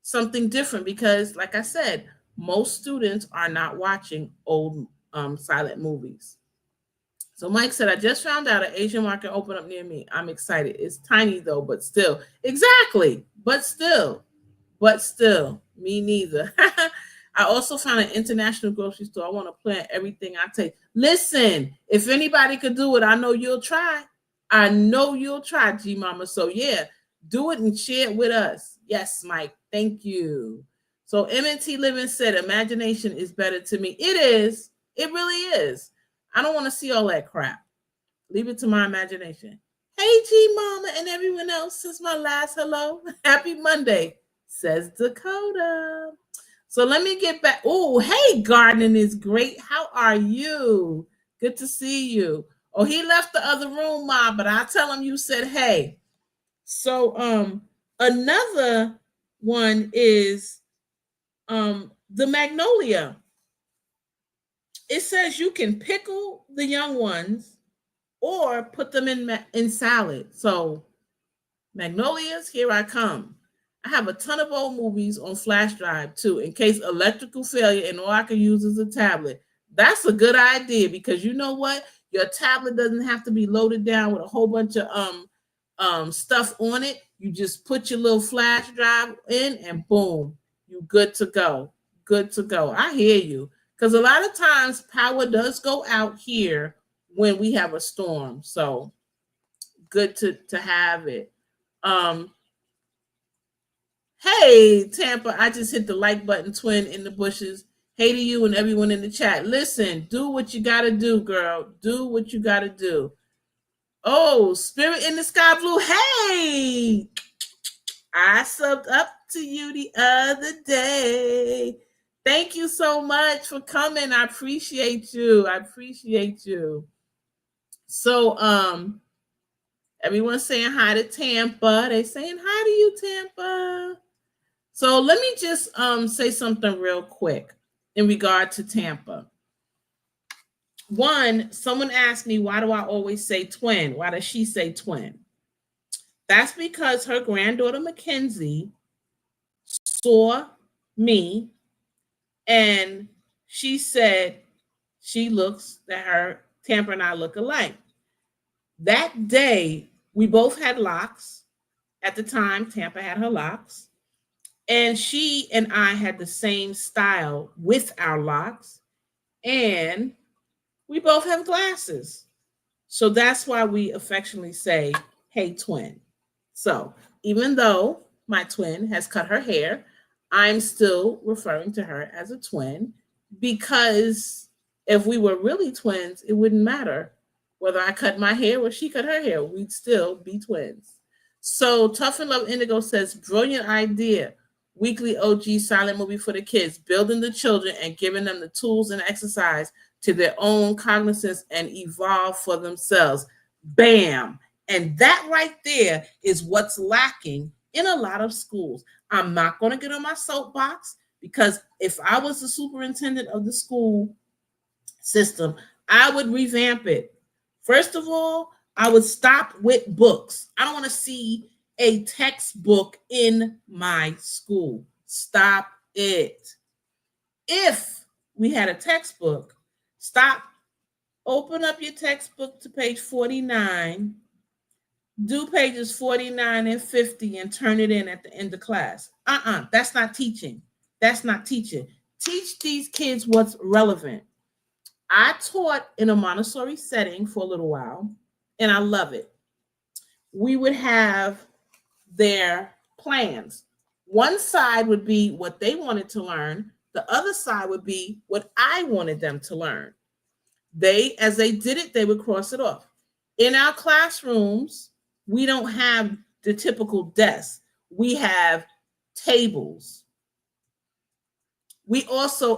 something different because, like I said, most students are not watching old silent movies. So Mike said, I just found out an Asian market opened up near me. I'm excited. It's tiny though, but still. Exactly. But still, me neither. I also found an international grocery store. I want to plant everything I take. Listen, if anybody could do it, I know you'll try. I know you'll try, G Mama. So yeah, do it and share it with us. Yes, Mike. Thank you. So MNT Living said, imagination is better to me. It is. It really is. I don't want to see all that crap. Leave it to my imagination. Hey, G Mama and everyone else, since my last hello. Happy Monday, says Dakota. So let me get back. Oh, hey, gardening is great. How are you? Good to see you. Oh, he left the other room, Ma, but I'll tell him you said hey. So another one is the magnolia. It says you can pickle the young ones or put them in salad. So magnolias, here I come. I have a ton of old movies on flash drive too, in case electrical failure and all I can use is a tablet. That's a good idea because you know what? Your tablet doesn't have to be loaded down with a whole bunch of stuff on it. You just put your little flash drive in and boom, you good to go. Good to go. I hear you. Because a lot of times power does go out here when we have a storm. So good to have it. Hey, Tampa, I just hit the like button, twin in the bushes. Hey to you and everyone in the chat. Listen, do what you got to do, girl. Do what you got to do. Oh, Spirit in the Sky Blue. Hey, I subbed up to you the other day. Thank you so much for coming. I appreciate you. I appreciate you. So, everyone's saying hi to Tampa. They saying hi to you, Tampa. So let me just say something real quick in regard to Tampa. One, someone asked me, why do I always say twin? Why does she say twin? That's because her granddaughter, Mackenzie, saw me and she said that her Tampa and I look alike. That day, we both had locks. At the time, Tampa had her locks. And she and I had the same style with our locks. And we both have glasses. So that's why we affectionately say, hey, twin. So even though my twin has cut her hair, I'm still referring to her as a twin because if we were really twins, it wouldn't matter whether I cut my hair or she cut her hair. We'd still be twins. So Tough and Love Indigo says, brilliant idea. weekly OG silent movie for the kids, building the children and giving them the tools and exercise to their own cognizance and evolve for themselves. Bam. And that right there is what's lacking in a lot of schools. I'm not going to get on my soapbox because if I was the superintendent of the school system, I would revamp it. First of all, I would stop with books. I don't want to see a textbook in my school. Stop it. If we had a textbook, open up your textbook to page 49, do pages 49 and 50 and turn it in at the end of class. That's not teaching. That's not teaching. Teach these kids what's relevant. I taught in a Montessori setting for a little while, and I love it. We would have their plans. One side would be what they wanted to learn. The other side would be what I wanted them to learn. As they did it, they would cross it off. In our classrooms, we don't have the typical desk. We have tables.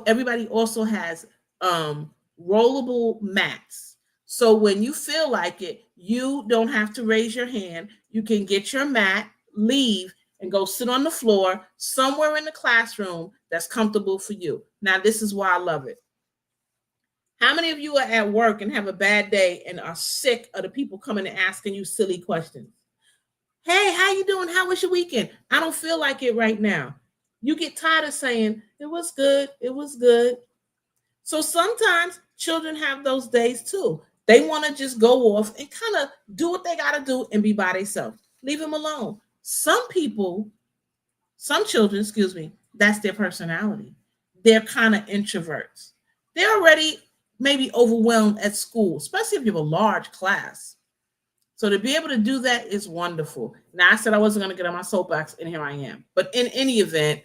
Everybody also has rollable mats. So when you feel like it, you don't have to raise your hand. You can get your mat, leave, and go sit on the floor somewhere in the classroom that's comfortable for you. Now, this is why I love it. How many of you are at work and have a bad day and are sick of the people coming and asking you silly questions? Hey, how you doing? How was your weekend? I don't feel like it right now. You get tired of saying, it was good, it was good. So sometimes children have those days too. They want to just go off and kind of do what they got to do and be by themselves. Leave them alone. Some children, that's their personality. They're kind of introverts. They're already maybe overwhelmed at school, especially if you have a large class. So to be able to do that is wonderful. Now, I said I wasn't going to get on my soapbox, and here I am. But in any event,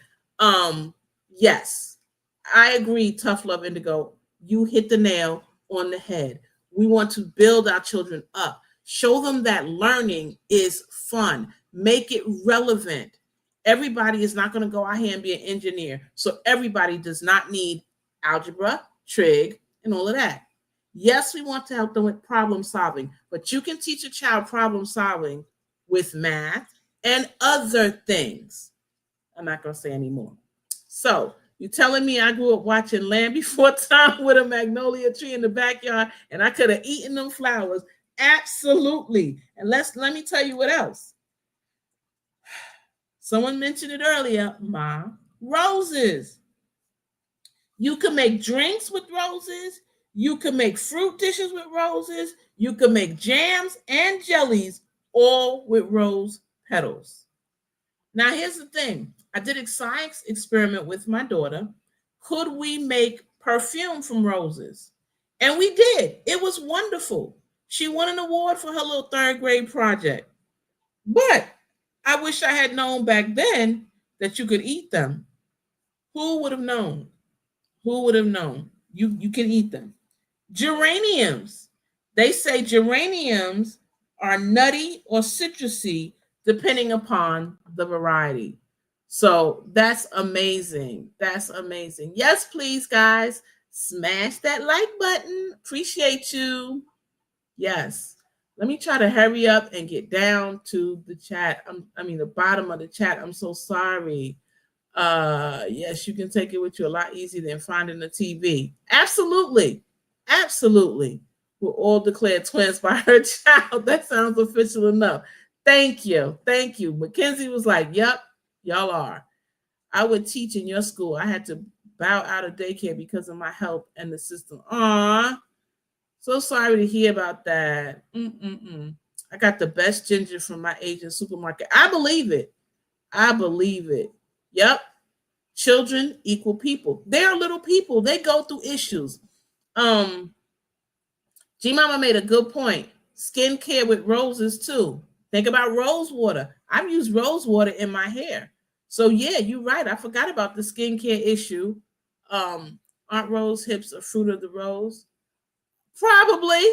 yes, I agree, Tough Love Indigo. You hit the nail on the head. We want to build our children up. Show them that learning is fun. Make it relevant. Everybody is not going to go out here and be an engineer. So everybody does not need algebra, trig, and all of that. Yes, we want to help them with problem solving, but you can teach a child problem solving with math and other things. I'm not going to say any more. So you telling me I grew up watching Land Before Time with a magnolia tree in the backyard and I could have eaten them flowers? Absolutely. And let me tell you what else. Someone mentioned it earlier, roses. You can make drinks with roses. You can make fruit dishes with roses. You can make jams and jellies all with rose petals. Now, here's the thing. I did a science experiment with my daughter. Could we make perfume from roses? And we did. It was wonderful. She won an award for her little 3rd grade project. But I wish I had known back then that you could eat them. Who would have known? Who would have known? You can eat them. Geraniums. They say geraniums are nutty or citrusy depending upon the variety. So that's amazing. That's amazing. Yes, please, guys, smash that like button. Appreciate you. Yes. Let me try to hurry up and get down to the chat. The bottom of the chat. I'm so sorry. Yes, you can take it with you a lot easier than finding the TV. Absolutely. Absolutely. We're all declared twins by her child. That sounds official enough. Thank you. Thank you. Mackenzie was like, yep, y'all are. I would teach in your school. I had to bow out of daycare because of my health and the system. Aw. So sorry to hear about that. I got the best ginger from my Asian supermarket. I believe it. I believe it. Yep. Children equal people. They're little people. They go through issues. G-Mama made a good point. Skincare with roses too. Think about rose water. I've used rose water in my hair. So yeah, you're right. I forgot about the skincare issue. Aren't rose hips a fruit of the rose? Probably.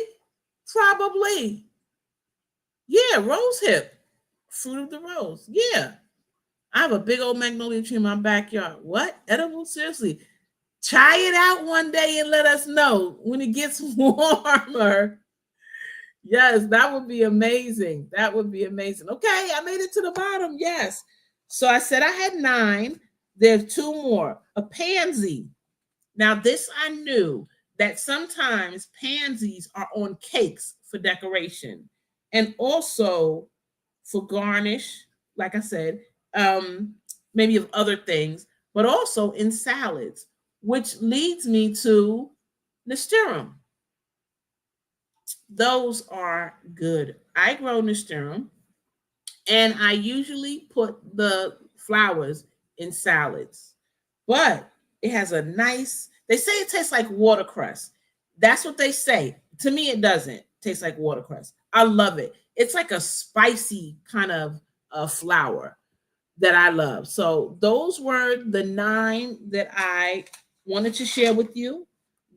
Yeah, rose hip. Fruit of the rose. Yeah. I have a big old magnolia tree in my backyard. What? Edible? Seriously. Try it out one day and let us know when it gets warmer. Yes, that would be amazing. That would be amazing. Okay, I made it to the bottom. Yes. So I said I had 9. There's 2 more. A pansy. Now, this I knew that sometimes pansies are on cakes for decoration and also for garnish, like I said, maybe of other things, but also in salads, which leads me to nasturtium. Those are good. I grow nasturtium, and I usually put the flowers in salads, but it has a nice, they say it tastes like watercress. That's what they say. To me, it doesn't taste like watercress. I love it. It's like a spicy kind of flower that I love. So those were the 9 that I wanted to share with you.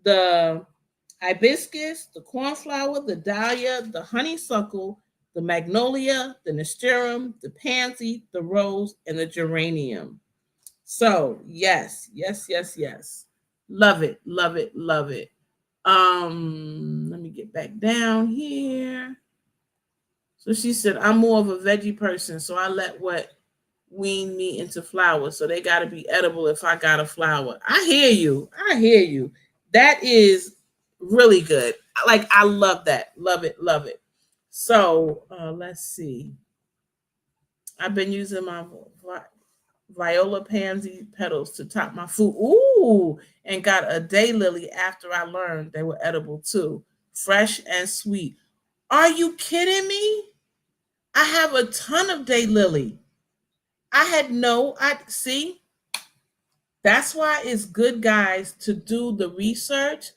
The hibiscus, the cornflower, the dahlia, the honeysuckle, the magnolia, the nasturtium, the pansy, the rose, and the geranium. So yes, yes, yes, yes. Love it, love it, love it. Let me get back down here. So she said, I'm more of a veggie person, so I let what wean me into flowers. So they got to be edible if I got a flower. I hear you. I hear you. That is really good. Like, I love that. Love it. Love it. So let's see. I've been using my viola pansy petals to top my food. Ooh, and got a daylily after I learned they were edible too. Fresh and sweet. Are you kidding me? I have a ton of daylily. I had I see. That's why it's good, guys, to do the research.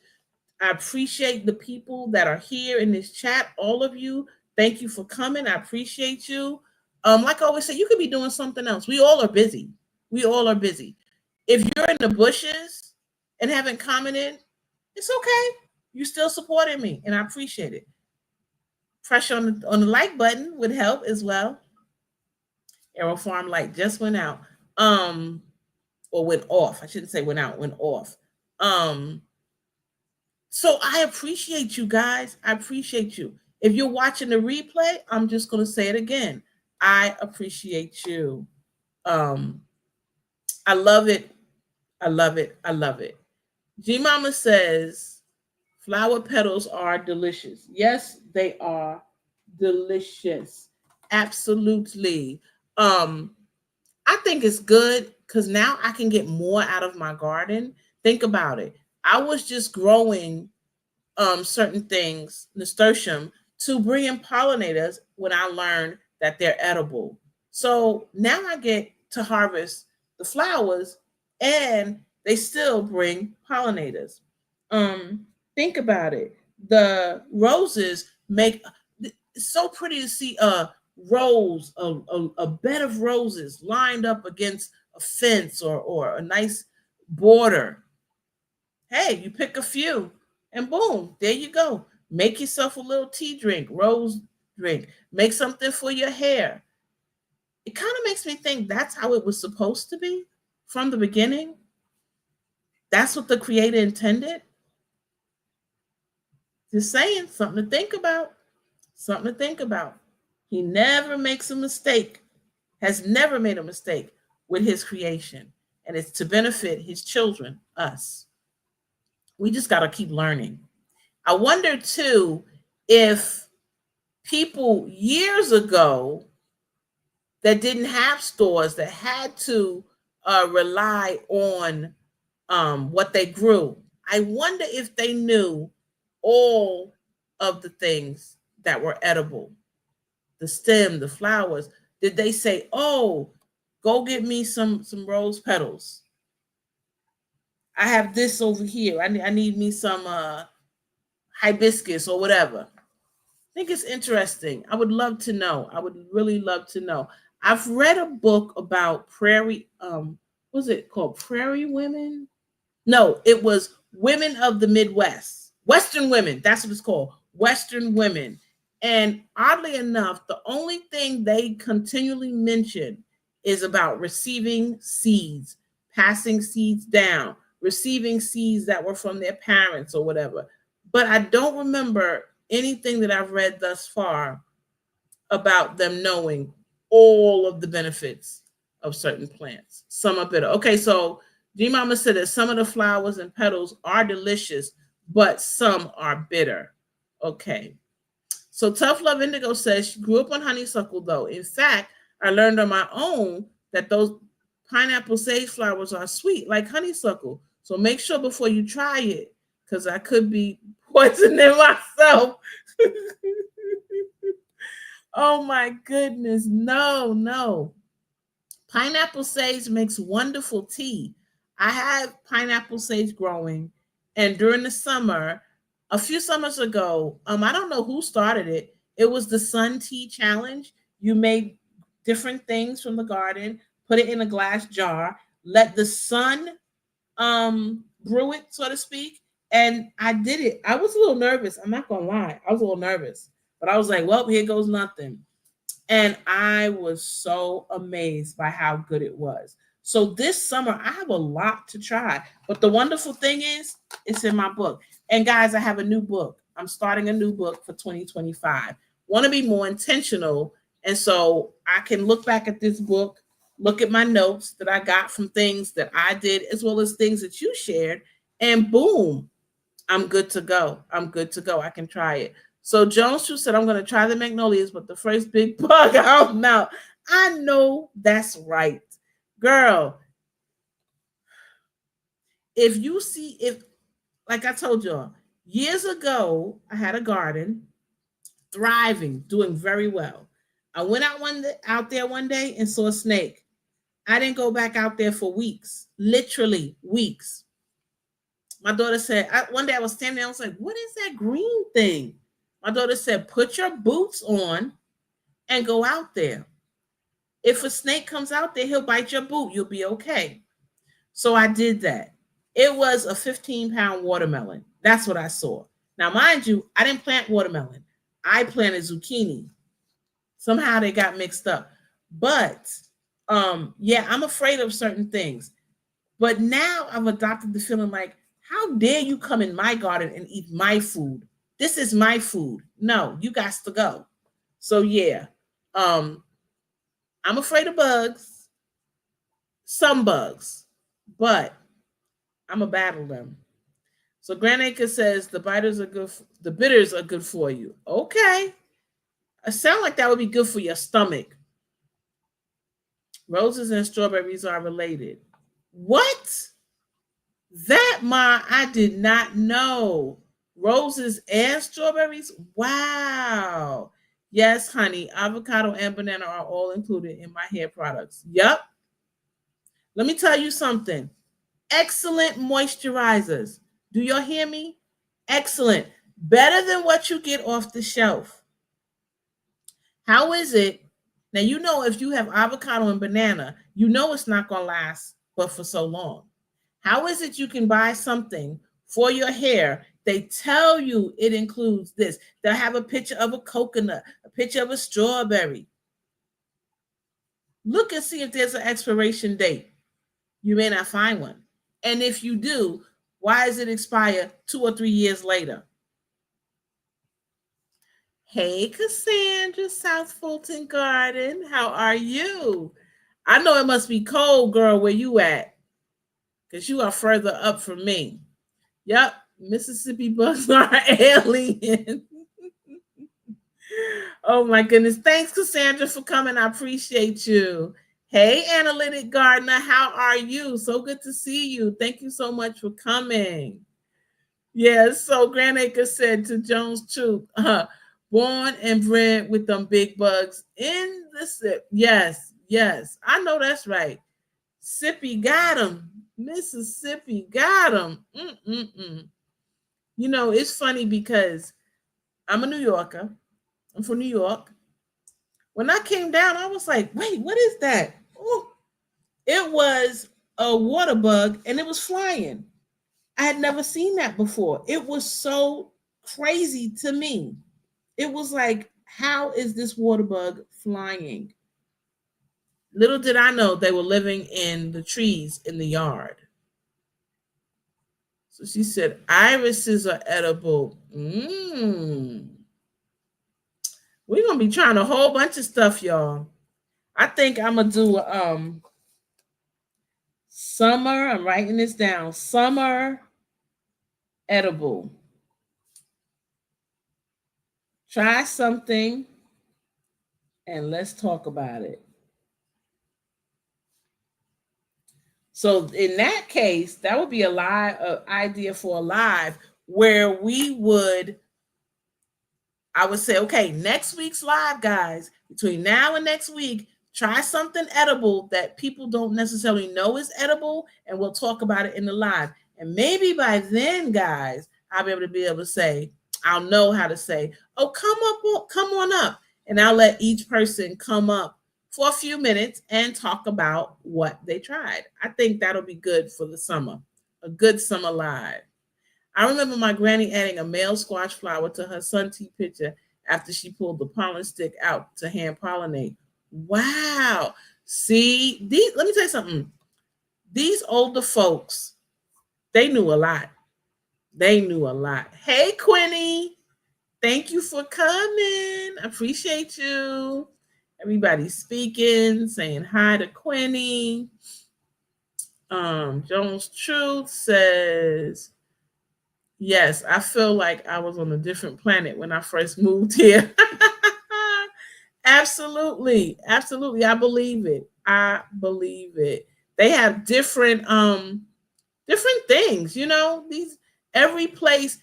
I appreciate the people that are here in this chat. All of you, thank you for coming. I appreciate you. Like I always say, you could be doing something else. We all are busy. We all are busy. If you're in the bushes and haven't commented, it's okay. You still supporting me, and I appreciate it. Pressure on the like button would help as well. Arrow Farm light just went out. Or went off. I shouldn't say went out, went off. So I appreciate you guys. I appreciate you. If you're watching the replay, I'm just going to say it again. I appreciate you. I love it. I love it. I love it. G Mama says flower petals are delicious. Yes, they are delicious. Absolutely. I think it's good because now I can get more out of my garden. Think about it. I was just growing certain things, nasturtium, to bring in pollinators when I learned that they're edible. So now I get to harvest the flowers and they still bring pollinators. Think about it. The roses make it's so pretty to see rose, a bed of roses lined up against a fence or a nice border. Hey, you pick a few and boom, there you go. Make yourself a little tea drink, rose drink. Make something for your hair. It kind of makes me think that's how it was supposed to be from the beginning. That's what the creator intended. Just saying, something to think about. Something to think about. He never makes a mistake, has never made a mistake with his creation. And it's to benefit his children, us. We just got to keep learning. I wonder, too, if people years ago that didn't have stores, that had to rely on what they grew, I wonder if they knew all of the things that were edible, the stem, the flowers. Did they say, oh, go get me some rose petals? I have this over here. I need me some hibiscus or whatever. I think it's interesting. I would love to know. I would really love to know. I've read a book about prairie, was it called Prairie Women? No, it was Women of the Midwest. Western Women, that's what it's called. Western Women. And oddly enough, the only thing they continually mention is about receiving seeds, passing seeds down, receiving seeds that were from their parents or whatever. But I don't remember anything that I've read thus far about them knowing all of the benefits of certain plants. Some are bitter. Okay, so G Mama said that some of the flowers and petals are delicious, but some are bitter. Okay. So Tough Love Indigo says she grew up on honeysuckle though. In fact, I learned on my own that those pineapple sage flowers are sweet like honeysuckle. So make sure before you try it, because I could be poisoning myself. Oh my goodness. No, no. Pineapple sage makes wonderful tea. I have pineapple sage growing, and during the summer, a few summers ago, I don't know who started it. It was the Sun Tea Challenge. You made different things from the garden, put it in a glass jar, let the sun brew it, so to speak. And I did it. I was a little nervous. I'm not gonna lie. I was a little nervous, but I was like, well, here goes nothing. And I was so amazed by how good it was. So this summer, I have a lot to try. But the wonderful thing is, it's in my book. And guys, I have a new book. I'm starting a new book for 2025. Want to be more intentional. And so I can look back at this book, look at my notes that I got from things that I did, as well as things that you shared. And boom, I'm good to go. I'm good to go. I can try it. So Jones True said, I'm going to try the magnolias, but the first big bug out now. I know that's right. Girl, if you see, if, like I told y'all, years ago, I had a garden, thriving, doing very well. I went out there one day and saw a snake. I didn't go back out there for weeks, literally weeks. My daughter said, one day I was standing there, I was like, what is that green thing? My daughter said, put your boots on and go out there. If a snake comes out there, he'll bite your boot. You'll be okay. So I did that. It was a 15-pound watermelon. That's what I saw. Now, mind you, I didn't plant watermelon. I planted zucchini. Somehow they got mixed up. But yeah, I'm afraid of certain things. But now I've adopted the feeling like, how dare you come in my garden and eat my food? This is my food. No, you got to go. So yeah, I'm afraid of bugs, some bugs, but I'm gonna battle them. So Grand Acre says the bitters are good for you. Okay, it sounds like that would be good for your stomach. Roses and strawberries are related. What? That I did not know. Roses and strawberries? Wow. Yes, honey. Avocado and banana are all included in my hair products. Yep. Let me tell you something. Excellent moisturizers. Do y'all hear me? Excellent. Better than what you get off the shelf. How is it? Now, you know, if you have avocado and banana, you know it's not going to last but for so long. How is it you can buy something for your hair? They tell you it includes this. They'll have a picture of a coconut, a picture of a strawberry. Look and see if there's an expiration date. You may not find one. And if you do, why does it expire 2 or 3 years later? Hey, Cassandra, South Fulton Garden. How are you? I know it must be cold, girl, where you at, because you are further up from me. Yep, Mississippi bugs are alien. Oh my goodness. Thanks, Cassandra, for coming. I appreciate you. Hey, Analytic Gardener, how are you? So good to see you. Thank you so much for coming. Yes, so Grand Acre said to Jones Truth, born and bred with them big bugs in the sip. Yes, yes, I know that's right. Sippy got him. Mississippi got him. You know, it's funny because I'm a New Yorker. I'm from New York. When I came down, I was like, wait, what is that? Ooh. It was a water bug and it was flying. I had never seen that before. It was so crazy to me. It was like, how is this water bug flying? Little did I know they were living in the trees in the yard. So she said, irises are edible. We're gonna be trying a whole bunch of stuff, y'all. I think I'm gonna do summer. I'm writing this down. Summer edible. Try something and let's talk about it. So in that case, that would be a live idea for a live where we would, I would say, okay, next week's live, guys, between now and next week, try something edible that people don't necessarily know is edible, and we'll talk about it in the live. And maybe by then, guys, I'll be able to say, I'll know how to say, oh, come on up. And I'll let each person come up for a few minutes and talk about what they tried. I think that'll be good for the summer, a good summer live. I remember my granny adding a male squash flower to her sun tea pitcher after she pulled the pollen stick out to hand pollinate. Wow. See, let me tell you something. These older folks, they knew a lot. They knew a lot. Hey, Quinny. Thank you for coming. Appreciate you. Everybody's speaking, saying hi to Quinny. Jones Truth says, yes, I feel like I was on a different planet when I first moved here. Absolutely. Absolutely. I believe it. I believe it. They have different things, these every place,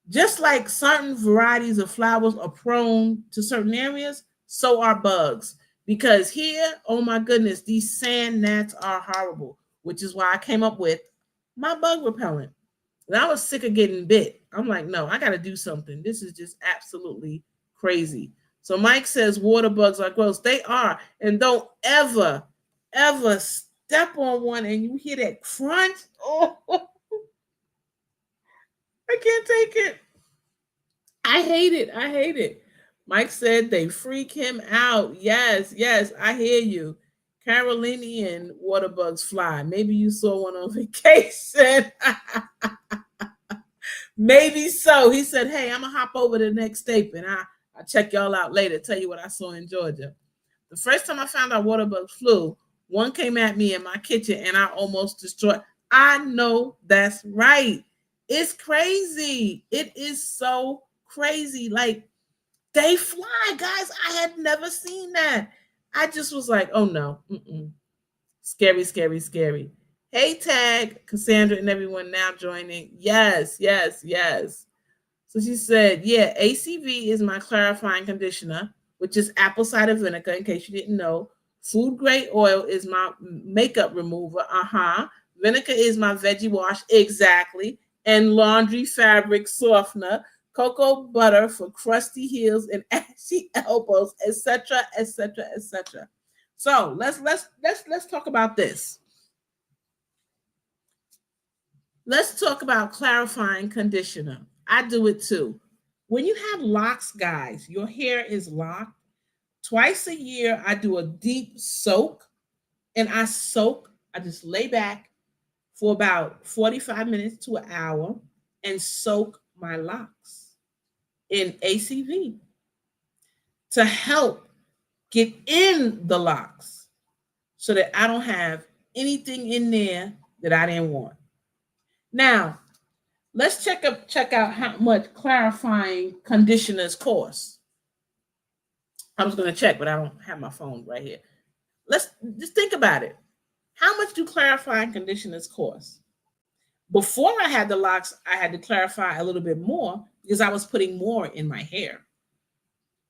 just like certain varieties of flowers are prone to certain areas, so are bugs. Because here, oh my goodness, these sand gnats are horrible, which is why I came up with my bug repellent. And I was sick of getting bit. I'm like, no, I got to do something. This is just absolutely crazy. So Mike says water bugs are gross. They are. And don't ever, ever step on one and you hear that crunch. Oh, I can't take it. I hate it. I hate it. Mike said they freak him out. Yes, yes, I hear you. Carolinian water bugs fly. Maybe you saw one on vacation. Maybe so. He said, hey, I'm going to hop over to the next state and I'll check y'all out later, tell you what I saw in Georgia. The first time I found out water bugs flew, one came at me in my kitchen and I almost destroyed. I know that's right. It's crazy. It is so crazy. Like, they fly, guys. I had never seen that. I just was like, oh no. Scary, scary, scary. Hey, Tag, Cassandra and everyone now joining. Yes, yes, yes. So she said, yeah, ACV is my clarifying conditioner, which is apple cider vinegar, in case you didn't know. Food grade oil is my makeup remover. Vinegar is my veggie wash. Exactly. And laundry fabric softener. Cocoa butter for crusty heels and ashy elbows, etc., etc., etc. So let's talk about this. Let's talk about clarifying conditioner. I do it too. When you have locks, guys, your hair is locked. Twice a year, I do a deep soak, and I just lay back for about 45 minutes to an hour and soak my locks in ACV to help get in the locks so that I don't have anything in there that I didn't want. Now, let's check out how much clarifying conditioners cost. I was going to check, but I don't have my phone right here. Let's just think about it. How much do clarifying conditioners cost? Before I had the locks, I had to clarify a little bit more because I was putting more in my hair.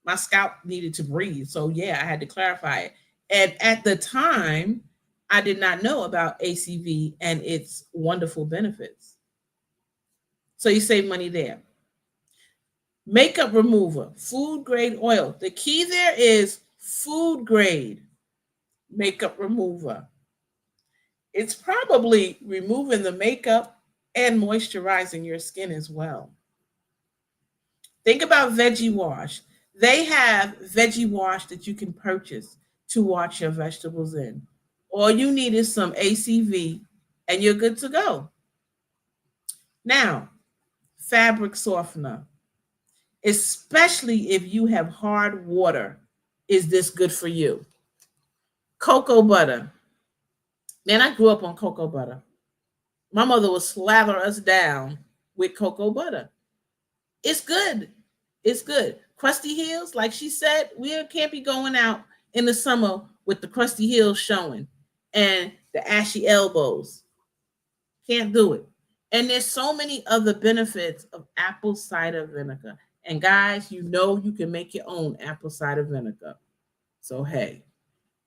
My scalp needed to breathe. So yeah, I had to clarify it. And at the time, I did not know about ACV and its wonderful benefits. So you save money there. Makeup remover, food grade oil. The key there is food grade makeup remover. It's probably removing the makeup and moisturizing your skin as well. Think about Veggie Wash. They have Veggie Wash that you can purchase. to wash your vegetables in. All you need is some ACV and you're good to go. Now, fabric softener, especially if you have hard water, is this good for you? Cocoa butter. Man, I grew up on cocoa butter. My mother would slather us down with cocoa butter. It's good. It's good. Crusty heels, like she said, we can't be going out in the summer with the crusty heels showing and the ashy elbows. Can't do it. And there's so many other benefits of apple cider vinegar. And guys, you know you can make your own apple cider vinegar. So hey,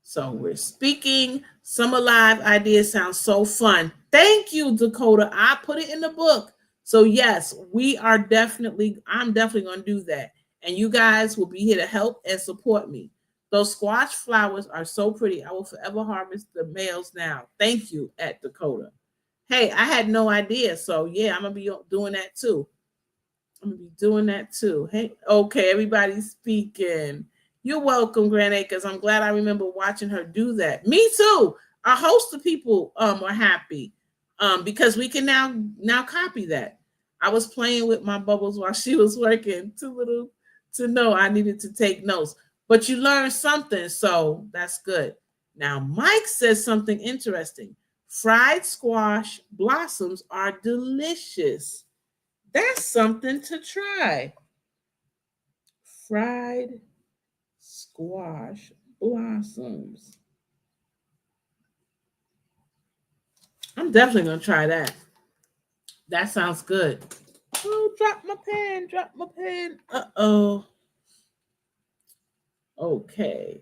so we're speaking. Summer Live ideas sound so fun. Thank you, Dakota. I put it in the book. So yes, I'm definitely going to do that. And you guys will be here to help and support me. Those squash flowers are so pretty. I will forever harvest the males now. Thank you, at Dakota. Hey, I had no idea. So yeah, I'm going to be doing that too. Hey, okay, everybody's speaking. You're welcome, Grand Acres. I'm glad I remember watching her do that. Me too. A host of people are happy because we can now copy that. I was playing with my bubbles while she was working. Too little to know I needed to take notes. But you learned something, so that's good. Now, Mike says something interesting. Fried squash blossoms are delicious. That's something to try. Fried squash blossoms. I'm definitely going to try that. That sounds good. Oh, drop my pen. Uh-oh. Okay.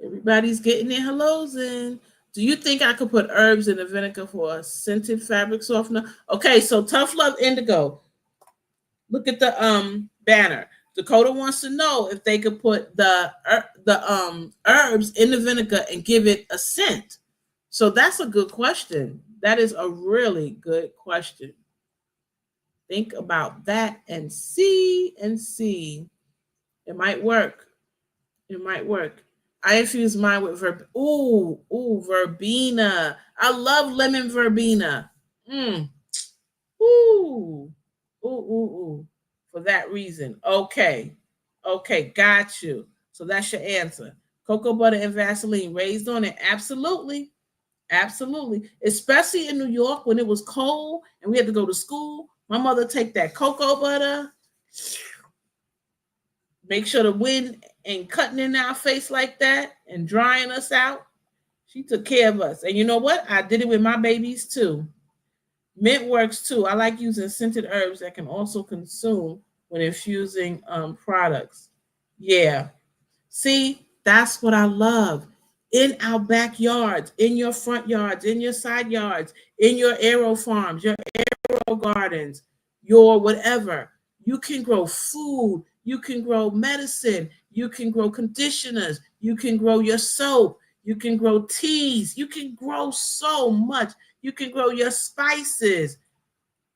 Everybody's getting their hellos in. Do you think I could put herbs in the vinegar for a scented fabric softener? Okay, so Tough Love Indigo. Look at the banner. Dakota wants to know if they could put the herbs in the vinegar and give it a scent. So that's a good question. That is a really good question. Think about that and see. It might work. I infuse mine with verbena. I love lemon verbena. Ooh. For that reason. Okay, got you. So that's your answer. Cocoa butter and Vaseline raised on it. Absolutely. Especially in New York when it was cold and we had to go to school. My mother take that cocoa butter, make sure the wind ain't cutting in our face like that and drying us out. She took care of us. And you know what? I did it with my babies too. Mint works too. I like using scented herbs that can also consume when infusing products. Yeah. See, that's what I love. In our backyards, in your front yards, in your side yards, in your aero farms, your aero gardens, your whatever. You can grow food. You can grow medicine. You can grow conditioners. You can grow your soap. You can grow teas. You can grow so much. You can grow your spices,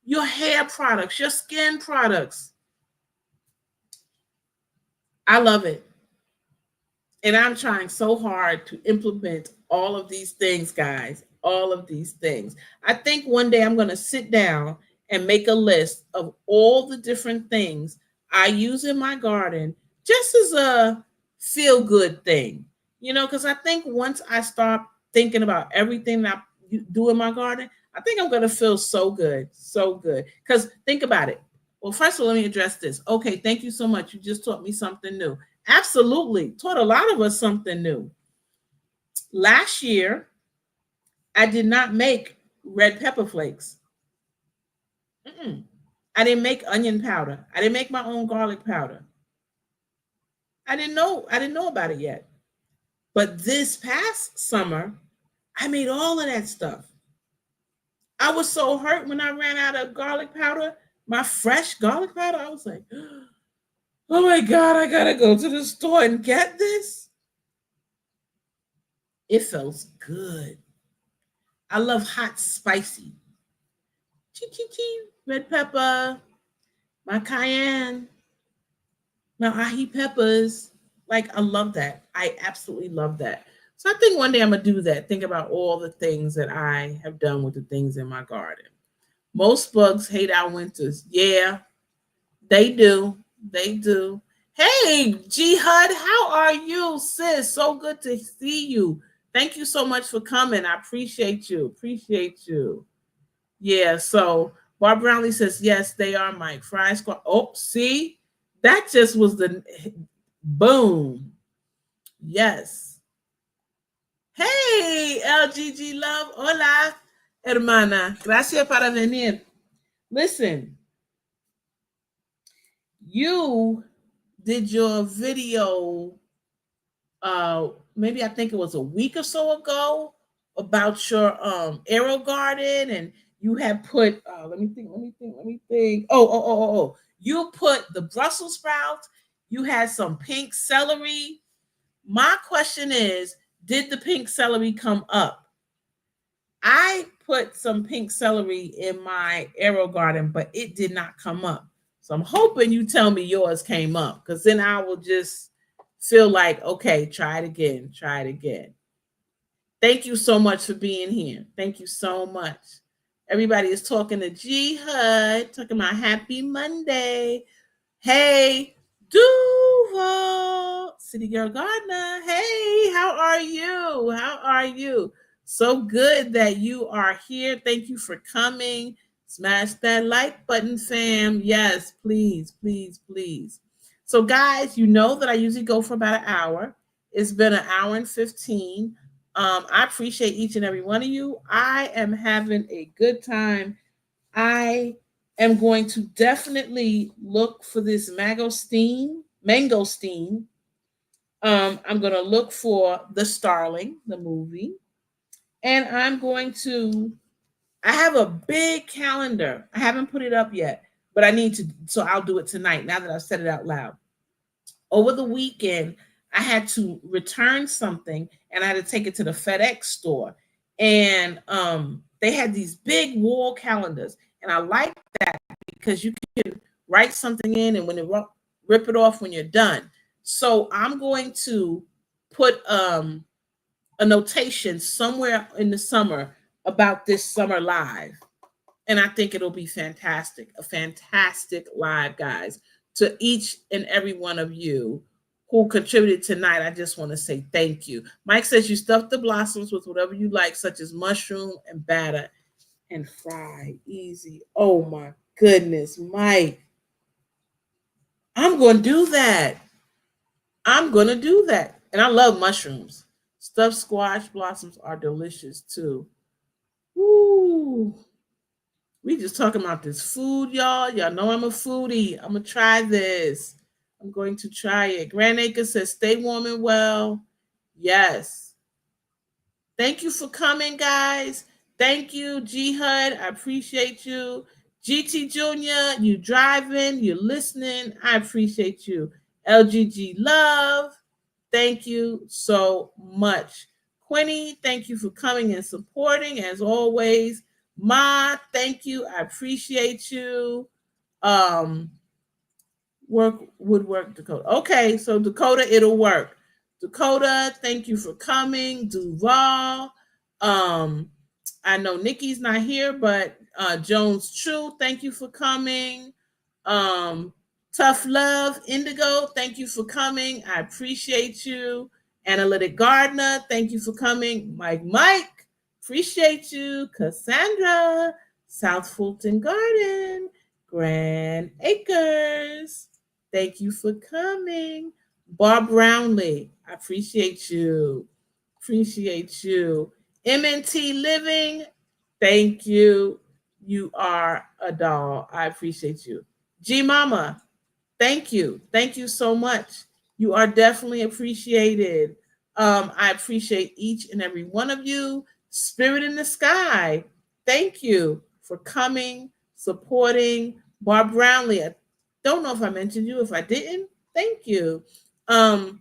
your hair products, your skin products. I love it. And I'm trying so hard to implement all of these things, guys, all of these things. I think one day I'm going to sit down and make a list of all the different things I use in my garden just as a feel good thing, because I think once I start thinking about everything that I do in my garden, I think I'm going to feel so good, so good. Because think about it. Well, first of all, let me address this. Okay, thank you so much. You just taught me something new. Absolutely. Taught a lot of us something new. Last year, I did not make red pepper flakes. I didn't make onion powder. I didn't make my own garlic powder. I didn't know about it yet. But this past summer, I made all of that stuff. I was so hurt when I ran out of garlic powder, my fresh garlic powder. I was like, oh my God, I gotta go to the store and get this. It feels good. I love hot, spicy. Red pepper, my cayenne, my ají peppers. Like, I love that. I absolutely love that. So I think one day I'm gonna do that. Think about all the things that I have done with the things in my garden. Most bugs hate our winters. Yeah, they do. They do. Hey, G Hud, how are you, sis? So good to see you. Thank you so much for coming. I appreciate you. Appreciate you. Yeah, so Bob Brownlee says, yes, they are Mike. Fry squad. Oh, see? That just was the boom. Yes. Hey, LGG Love. Hola, hermana. Gracias para venir. Listen, you did your video, maybe I think it was a week or so ago, about your arrow garden, and you had put, let me think. Oh. You put the Brussels sprouts, you had some pink celery. My question is, did the pink celery come up? I put some pink celery in my arrow garden, but it did not come up. So I'm hoping you tell me yours came up, because then I will just feel like, okay, try it again, try it again. Thank you so much for being here. Thank you so much. Everybody is talking to G Hud, talking about happy Monday. Hey, Duval, City Girl Gardner. Hey, how are you? How are you? So good that you are here. Thank you for coming. Smash that like button, fam. Yes, please, please, please. So, guys, you know that I usually go for about an hour. It's been an hour and 15. I appreciate each and every one of you. I am having a good time. I am going to definitely look for this mangosteen. I'm going to look for The Starling, the movie. And I'm going to, I have a big calendar. I haven't put it up yet, but I need to, so I'll do it tonight now that I've said it out loud. Over the weekend, I had to return something and I had to take it to the FedEx store. And they had these big wall calendars. And I like that because you can write something in and when it rip it off when you're done. So I'm going to put a notation somewhere in the summer about this summer live. And I think it'll be fantastic, a fantastic live, guys. To each and every one of you who contributed tonight, I just want to say thank you. Mike says you stuff the blossoms with whatever you like, such as mushroom and batter, and fry. Easy. Oh my goodness, Mike. I'm going to do that. I'm going to do that. And I love mushrooms. Stuffed squash blossoms are delicious too. Woo. We just talking about this food, y'all. Y'all know I'm a foodie. I'm going to try this. I'm going to try it. Grand Acre says, stay warm and well. Yes. Thank you for coming, guys. Thank you, G Hud. I appreciate you. GT Jr., you driving, you listening. I appreciate you. LGG Love, thank you so much. Quinny, thank you for coming and supporting as always. Ma, thank you. I appreciate you. Woodwork Dakota. Okay, so Dakota, it'll work. Dakota, thank you for coming. Duval. I know Nikki's not here, but Jones True, thank you for coming. Tough Love, Indigo, thank you for coming. I appreciate you. Analytic Gardner, thank you for coming. Mike, appreciate you. Cassandra, South Fulton Garden, Grand Acres, thank you for coming. Bob Brownlee, I appreciate you. Appreciate you. MNT Living, thank you. You are a doll. I appreciate you. G Mama, thank you. Thank you so much. You are definitely appreciated. I appreciate each and every one of you. Spirit in the Sky, thank you for coming, supporting. Bob Brownlee, I don't know if I mentioned you. If I didn't, thank you. I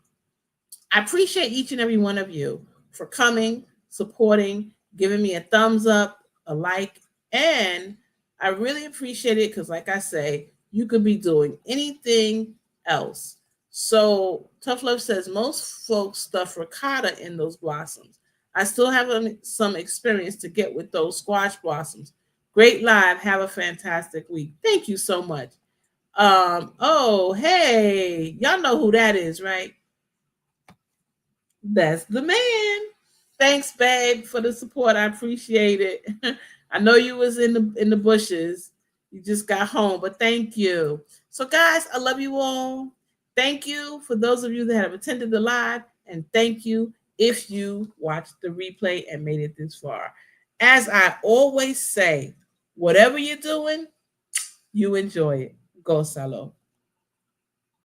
appreciate each and every one of you for coming, supporting, giving me a thumbs up, a like, and I really appreciate it because, like I say, you could be doing anything else. So Tough Love says most folks stuff ricotta in those blossoms. I still have some experience to get with those squash blossoms. Great live. Have a fantastic week. Thank you so much. Oh, hey, y'all know who that is, right? That's the man. Thanks, babe, for the support. I appreciate it. I know you was in the bushes. You just got home, but thank you. So, guys, I love you all. Thank you for those of you that have attended the live, and thank you if you watched the replay and made it this far. As I always say, whatever you're doing, you enjoy it. Go Salo.